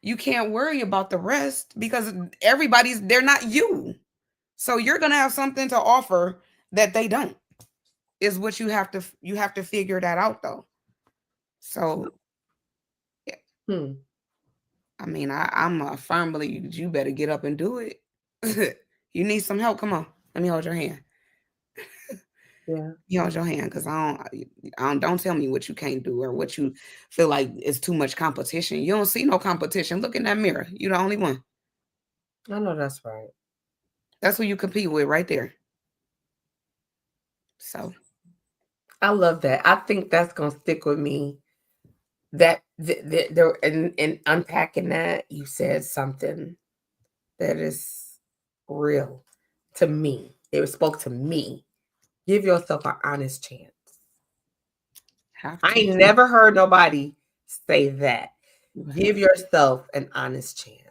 you can't worry about the rest, because they're not you. So you're going to have something to offer that they don't, is what you have to figure that out though. So yeah. I mean, I'm a firm believer you better get up and do it. You need some help? Come on. Let me hold your hand. Yeah. You hold your hand because don't tell me what you can't do or what you feel like is too much competition. You don't see no competition. Look in that mirror. You're the only one. I know that's right. That's who you compete with right there. So I love that. I think that's gonna stick with me. That there in unpacking that, you said something that is real to me. It spoke to me. Give yourself an honest chance. have I to. ain't never heard nobody say that. Give yourself an honest chance.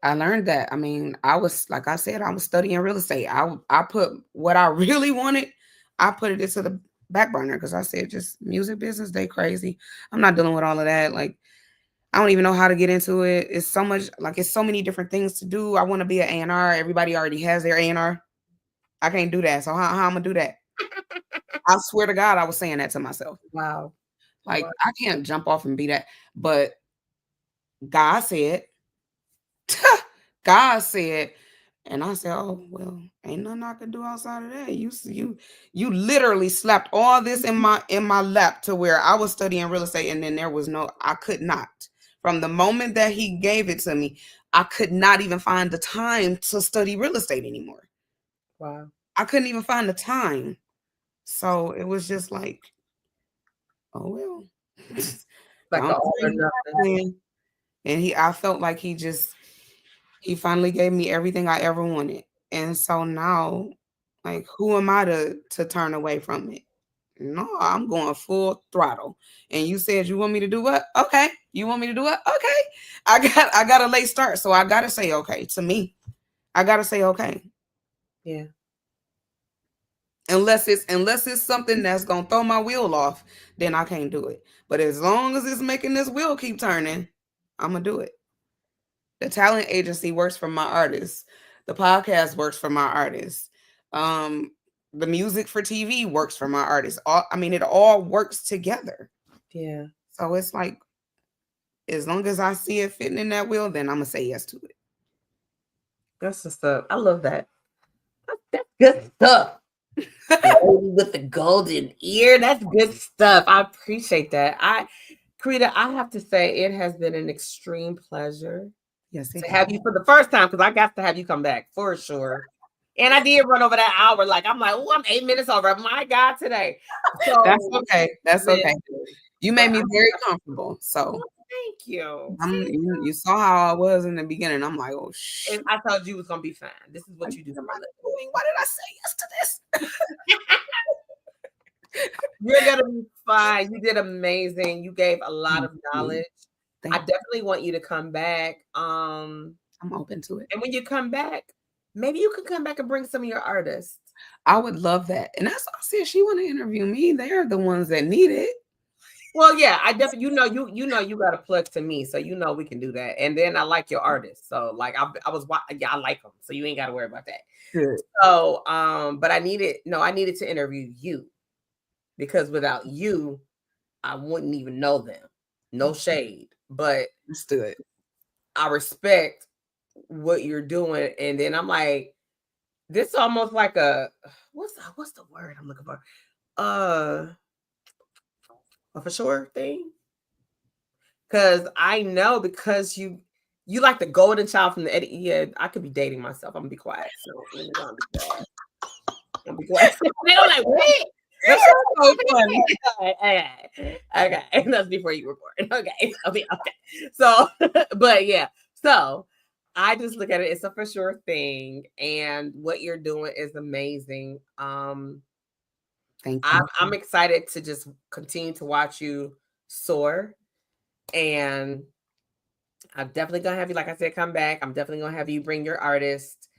I learned that. I mean, I was like I said, I was studying real estate. I put what I really wanted. I put it into the back burner because I said just music business. They crazy. I'm not dealing with all of that. Like I don't even know how to get into it. It's so much. Like it's so many different things to do. I want to be an A&R. Everybody already has their A&R. I can't do that. So how I'm gonna do that? I swear to God, I was saying that to myself. Wow. Like Wow. I can't jump off and be that. But God said. God said, and I said, "Oh well, ain't nothing I can do outside of that." You literally slapped all this in my lap to where I was studying real estate, and then there was no, I could not. From the moment that he gave it to me, I could not even find the time to study real estate anymore. Wow. I couldn't even find the time, so it was just like, oh well, Like don't a all or say nothing. and I felt like he finally gave me everything I ever wanted. And so now, like, who am I to turn away from it? No, I'm going full throttle. And you said you want me to do what? Okay. You want me to do what? Okay. I got a late start, so I gotta say okay to me. I gotta say okay. Yeah. Unless it's something that's gonna throw my wheel off, then I can't do it. But as long as it's making this wheel keep turning, I'm gonna do it. The talent agency works for my artists. The podcast works for my artists. The music for TV works for my artists. It all works together. Yeah. So it's like, as long as I see it fitting in that wheel, then I'm gonna say yes to it. That's the stuff. I love that. That's good stuff. Lady with the golden ear. That's good stuff. I appreciate that. Carita, I have to say it has been an extreme pleasure Yes, it to has. have you for the first time because I got to have you come back for sure. And I did run over that hour. Like I'm like, oh, I'm 8 minutes over. My God, today. So That's okay. That's okay. You made me But very comfortable. So thank you. you saw how I was in the beginning. I'm like, oh shit. And I told you it was gonna be fine. This is what you do for my living. Why did I say yes to this? You're gonna be fine. You did amazing. You gave a lot of knowledge. I definitely want you to come back. I'm open to it. And when you come back, maybe you could come back and bring some of your artists. I would love that. And that's what I said. She want to interview me. They're the ones that need it. Well, yeah, I definitely, you got a plug to me, so we can do that. And then I like your artists, so like I like them, so you ain't got to worry about that. Good. So, but I needed to interview you because without you, I wouldn't even know them. No shade, but Understood. I respect what you're doing, and then I'm like, this almost like a what's the word I'm looking for? A for sure thing. Because I know because you like the golden child from the Eddie. Yeah, I could be dating myself. I'm gonna be quiet. So let me go and be quiet. I'm be quiet. They don't like what? That's so funny. Okay. That's before you were born. Okay. Okay. So, but yeah. So I just look at it. It's a for sure thing, and what you're doing is amazing. Thank you. I'm excited to just continue to watch you soar, and I'm definitely gonna have you, like I said, come back. I'm definitely gonna have you bring your artist,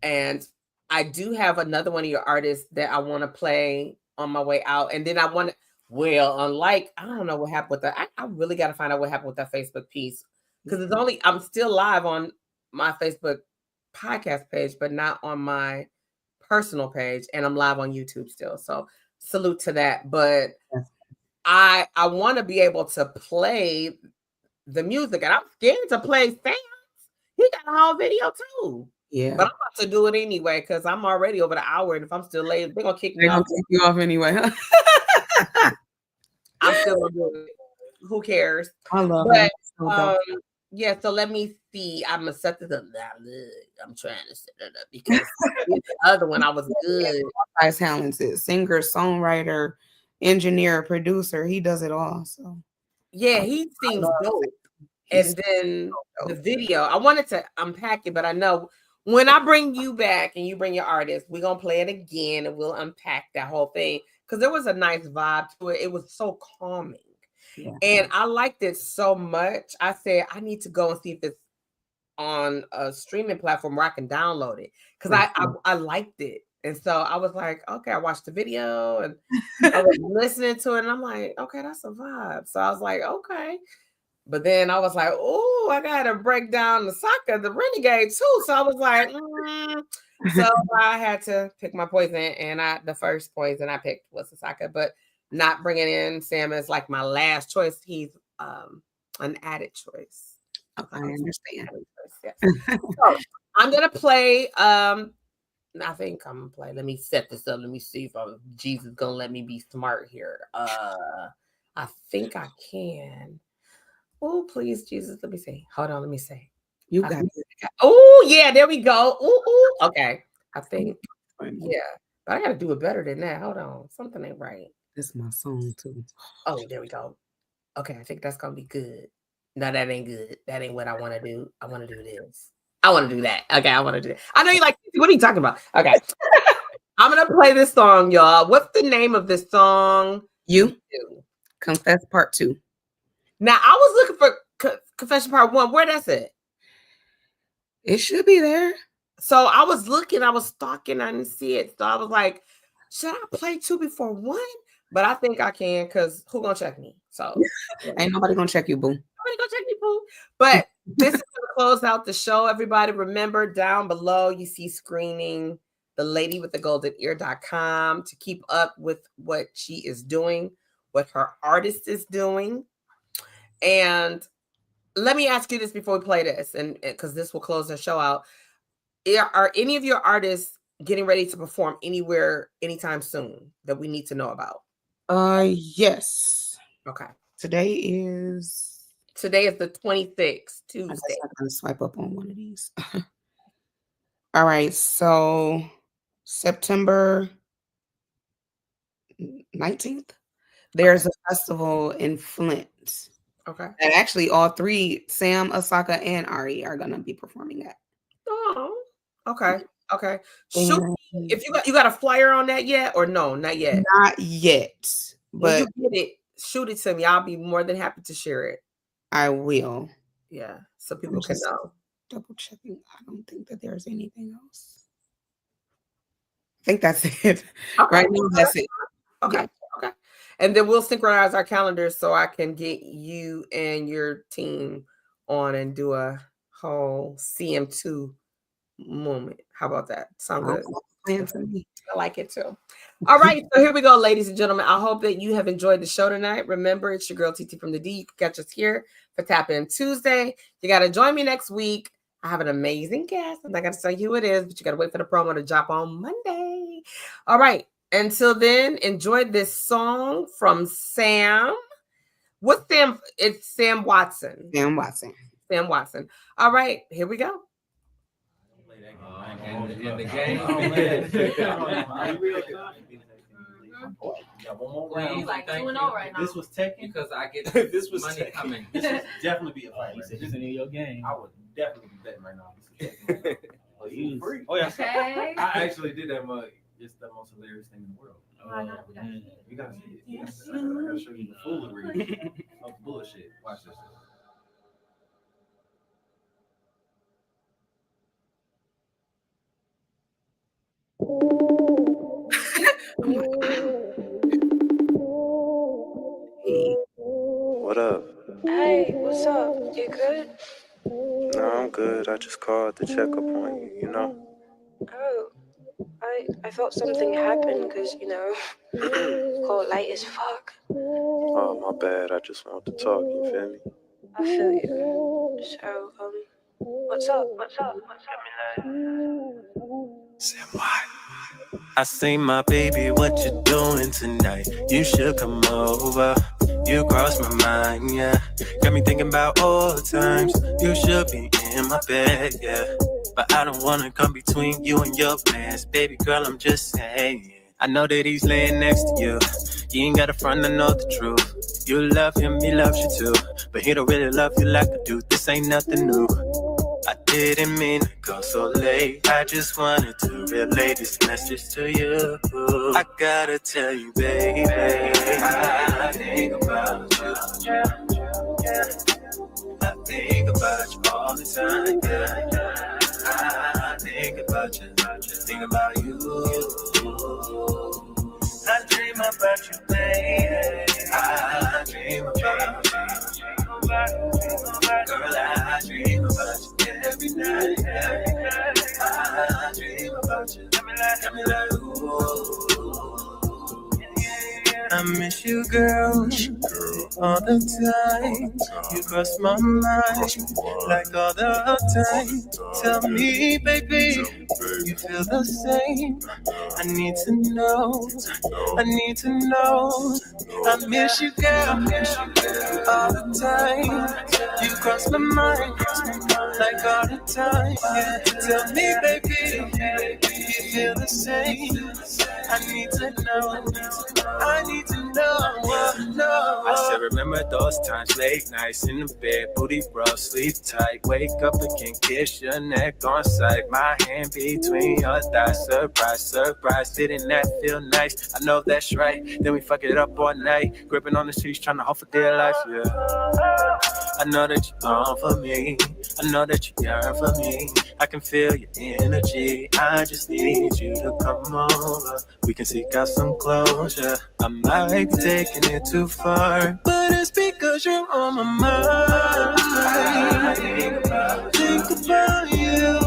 and I do have another one of your artists that I want to play on my way out, and then I want to. Well, unlike I don't know what happened with that. I really got to find out what happened with that Facebook piece because I'm still live on my Facebook podcast page, but not on my personal page, and I'm live on YouTube still. So salute to that. But I want to be able to play the music, and I'm scared to play Sam. He got a whole video too. Yeah. But I'm about to do it anyway because I'm already over the hour, and if I'm still late, they're gonna kick me They're gonna off. kick you off anyway, huh? I'm still gonna do it. Who cares? I love But it. So dope. yeah, so let me see. I'm gonna set this up. I'm trying to set it up because the other one I was good. Multi talented singer, songwriter, engineer, producer. He does it all. So Yeah, he seems dope. And then the video, I wanted to unpack it, but I know when I bring you back and you bring your artist, we're gonna play it again and we'll unpack that whole thing because there was a nice vibe to it. It was so calming. Yeah. And I liked it so much. I said I need to go and see if it's on a streaming platform where I can download it because I liked it. And so I was like, okay, I watched the video and I was listening to it, and I'm like, okay, that's a vibe. So I was like, okay. But then I was like, oh, I got to break down the soccer, the renegade too. So I was like, so I had to pick my poison, and the first poison I picked was the soccer, but not bringing in Sam as like my last choice. He's an added choice. I understand. Yes. So I'm gonna play. I think I'm gonna play. Let me set this up. Let me see if Jesus gonna let me be smart here. I think I can. Oh, please, Jesus. Let me see. Hold on. Let me see. You got it. Oh, yeah. There we go. Ooh. Okay. I think. Yeah. But I got to do it better than that. Hold on. Something ain't right. This is my song, too. Oh, there we go. Okay. I think that's going to be good. No, that ain't good. That ain't what I want to do. I want to do this. I want to do that. Okay. I want to do that. I know you like, what are you talking about? Okay. I'm going to play this song, y'all. What's the name of this song? You. Confess Part 2. Now, I was looking for Confession Part 1. Where that's at? It should be there. So I was looking, I was stalking, I didn't see it. So I was like, should I play 2 before 1? But I think I can because who gonna check me? So ain't nobody gonna check you, boo. Nobody gonna check me, boo. But this is gonna close out the show. Everybody, remember down below you see screening the lady with the golden ear.com to keep up with what she is doing, what her artist is doing. And let me ask you this before we play this, and because this will close the show out. Are any of your artists getting ready to perform anywhere anytime soon that we need to know about? Yes. Okay. Today is the 26th, Tuesday. I'm gonna swipe up on one of these. All right, so September 19th, there's a festival in Flint. Okay. And actually all 3, Sam, Asaka, and Ari, are gonna be performing at. Oh, okay. Okay. Shoot, if you got a flyer on that yet, or no, not yet. Not yet. But when you get it, shoot it to me. I'll be more than happy to share it. I will. Yeah, so people can know. Double checking. I don't think that there's anything else. I think that's it. Okay. Right now, that's it. Okay. Yeah. Okay. And then we'll synchronize our calendars so I can get you and your team on and do a whole CM2 moment. How about that? Sound good? I like it too. All right, so here we go, ladies and gentlemen. I hope that you have enjoyed the show tonight. Remember, it's your girl TT from the D. You can catch us here for Tap In Tuesday. You got to join me next week. I have an amazing guest. I'm not going to tell you who it is, but you got to wait for the promo to drop on Monday. All right. Until then, enjoy this song from Sam. What's Sam? It's Sam Watson. Sam Watson. Sam Watson. All right. Here we go. In the game. He's like 2-0 right now. This was taken because I get this was money coming. This was definitely be a fight. You said this in your game. I would definitely be betting right now. Oh yeah. Okay. I actually did that mug. It's the most hilarious thing in the world. You gotta see it. Yes. I gotta show you the foolery of bullshit. Watch this. What up? Hey, what's up? You good? No, I'm good. I just called to check up on you, you know? Oh, I thought something happened because, called late as fuck. Oh, my bad. I just want to talk, you feel me? I feel you. So, What's up? What's up? I say, my baby, what you doing tonight? You should come over. You cross my mind, yeah. Got me thinking about all the times you should be in my bed, yeah. But I don't wanna come between you and your plans, baby girl. I'm just saying. I know that he's laying next to you. You ain't got a front, I know the truth. You love him, he loves you too. But he don't really love you like I do. This ain't nothing new. I didn't mean to go so late. I just wanted to relay this message to you. I gotta tell you, baby, I think about you. I think about you all the time. I think about you. Think about you. I dream about you, baby. I dream about you. Girl, I dream about you every night. I dream about you. Got me like, ooh. I miss you, girl, all the time. You cross my mind like all the time. Tell me, baby, you feel the same. I need to know. I need to know. I miss you, girl, all the time. You cross my mind like all the time. Yeah. Tell me, baby, you feel the same. I need to know. I need to know. I still remember those times, late nights in the bed, booty rub, sleep tight. Wake up and can kiss your neck on sight. My hand between your thighs. Surprise, surprise, didn't that feel nice? I know that's right. Then we fuck it up all night, gripping on the sheets, trying to hope for dear life. Yeah. I know that you're on for me. I know that you yearn for me. I can feel your energy. I just need you to come over. We can seek out some closure. I might be taking it too far, but it's because you're on my mind. I think about you.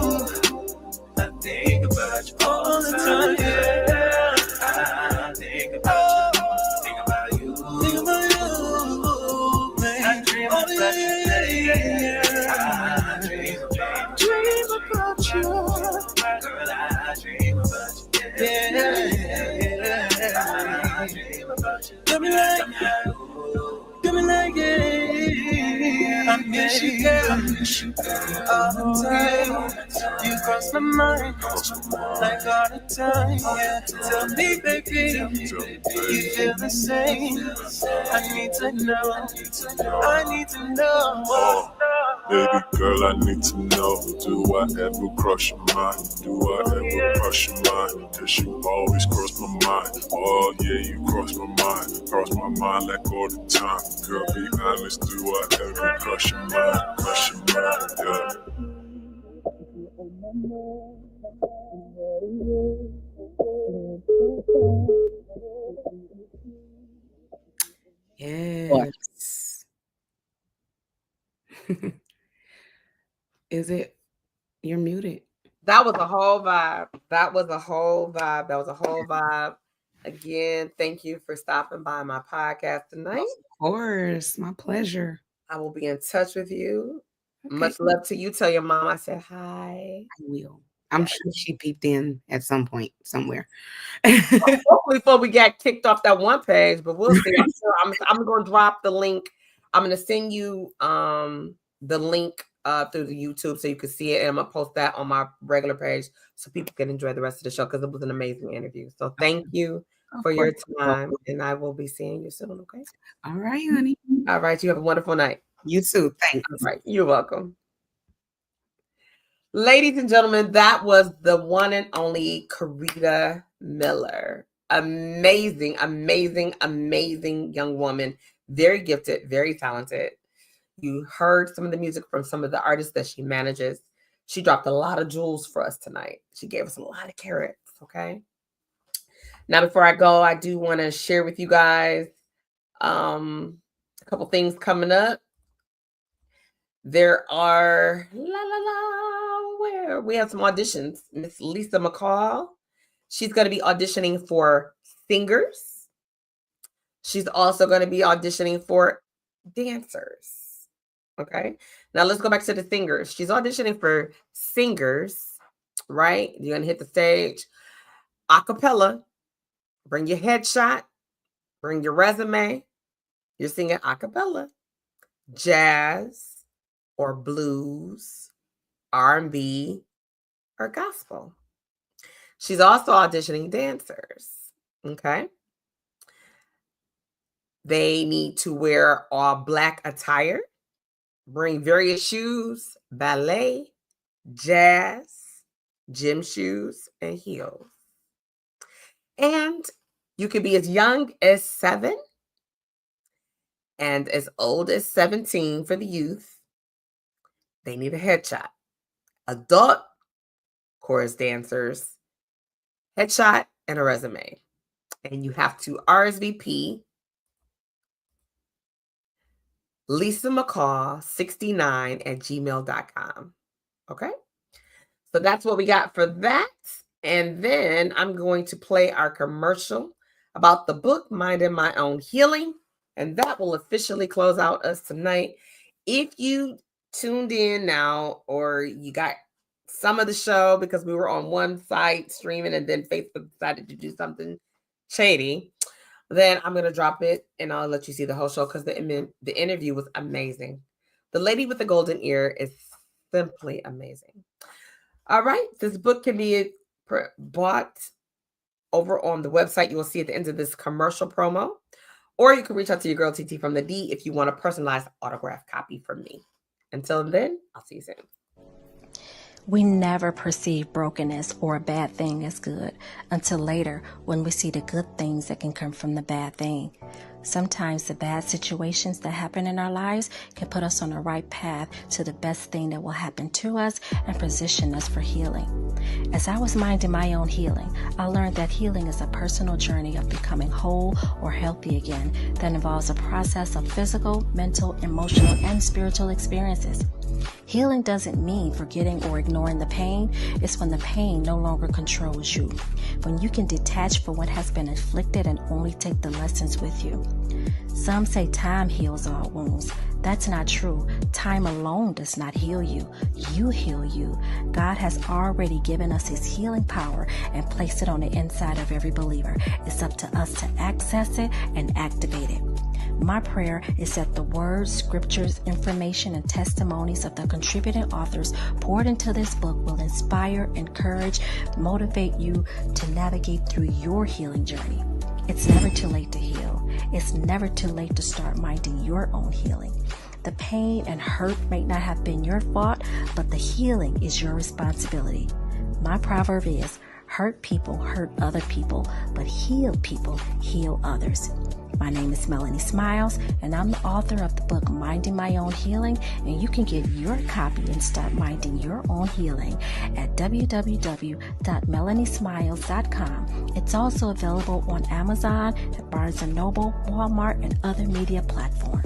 I think about you all the time. Yeah. I think about you. Think about you. Think about you. Man. I dream about you. I dream about you. Girl, I dream about you. Yeah. I dream about you. Got me like, yeah. I miss you, girl, all the time. You cross my mind like all the time. Yeah. Tell me, baby, you feel the same. I need to know. I need to know. Baby girl, I need to know, do I ever cross your mind? Do I ever cross your mind? Cause you always cross my mind. Oh yeah, you cross my mind. Cross my mind like all the time. Girl, be honest, do I ever cross your mind? Cross your mind, yeah. Yes. Is it? You're muted. That was a whole vibe. That was a whole vibe. That was a whole vibe. Again, thank you for stopping by my podcast tonight. Of course. My pleasure. I will be in touch with you. Okay. Much love to you. Tell your mom I said hi. I will. I'm sure she peeped in at some point somewhere. Hopefully before we got kicked off that one page, but we'll see. I'm going to drop the link. I'm going to send you the link through the YouTube so you can see it. And I'm going to post that on my regular page so people can enjoy the rest of the show because it was an amazing interview. So thank you for your time. And I will be seeing you soon, okay? All right, honey. All right. You have a wonderful night. You too. Thanks. All right. You're welcome. Ladies and gentlemen, that was the one and only Carita Miller. Amazing, amazing, amazing young woman. Very gifted, very talented. You heard some of the music from some of the artists that she manages. She dropped a lot of jewels for us tonight. She gave us a lot of carrots, okay? Now, before I go, I do want to share with you guys a couple things coming up. There are, where we have some auditions. Miss Lisa McCall, she's going to be auditioning for singers. She's also going to be auditioning for dancers. Okay. Now let's go back to the singers. She's auditioning for singers, right? You're going to hit the stage. Acapella. Bring your headshot. Bring your resume. You're singing acapella. Jazz or blues, R&B, or gospel. She's also auditioning dancers, okay? They need to wear all black attire, bring various shoes, ballet, jazz, gym shoes, and heels. And you could be as young as 7 and as old as 17 for the youth. They need a headshot. Adult chorus dancers, headshot, and a resume. And you have to RSVP Lisa McCall 69 at gmail.com. Okay? So that's what we got for that. And then I'm going to play our commercial about the book, Minding My Own Healing. And that will officially close out us tonight. If you tuned in now or you got some of the show because we were on one site streaming and then Facebook decided to do something shady, then I'm going to drop it and I'll let you see the whole show because the interview was amazing. The Lady with the Golden Ear is simply amazing. All right. This book can be bought over on the website. You will see at the end of this commercial promo. Or you can reach out to your girl TT from the D if you want a personalized autograph copy from me. Until then, I'll see you soon. We never perceive brokenness or a bad thing as good until later when we see the good things that can come from the bad thing. Sometimes the bad situations that happen in our lives can put us on the right path to the best thing that will happen to us and position us for healing. As I was minding my own healing, I learned that healing is a personal journey of becoming whole or healthy again that involves a process of physical, mental, emotional, and spiritual experiences. Healing doesn't mean forgetting or ignoring the pain. It's when the pain no longer controls you. When you can detach from what has been inflicted and only take the lessons with you. Some say time heals all wounds. That's not true. Time alone does not heal you. You heal you. God has already given us his healing power and placed it on the inside of every believer. It's up to us to access it and activate it. My prayer is that the words, scriptures, information, and testimonies of the contributing authors poured into this book will inspire, encourage, motivate you to navigate through your healing journey. It's never too late to heal. It's never too late to start minding your own healing. The pain and hurt may not have been your fault, but the healing is your responsibility. My proverb is, hurt people hurt other people, but healed people heal others. My name is Melanie Smiles, and I'm the author of the book Minding My Own Healing, and you can get your copy and start minding your own healing at www.melaniesmiles.com. It's also available on Amazon, at Barnes & Noble, Walmart, and other media platforms.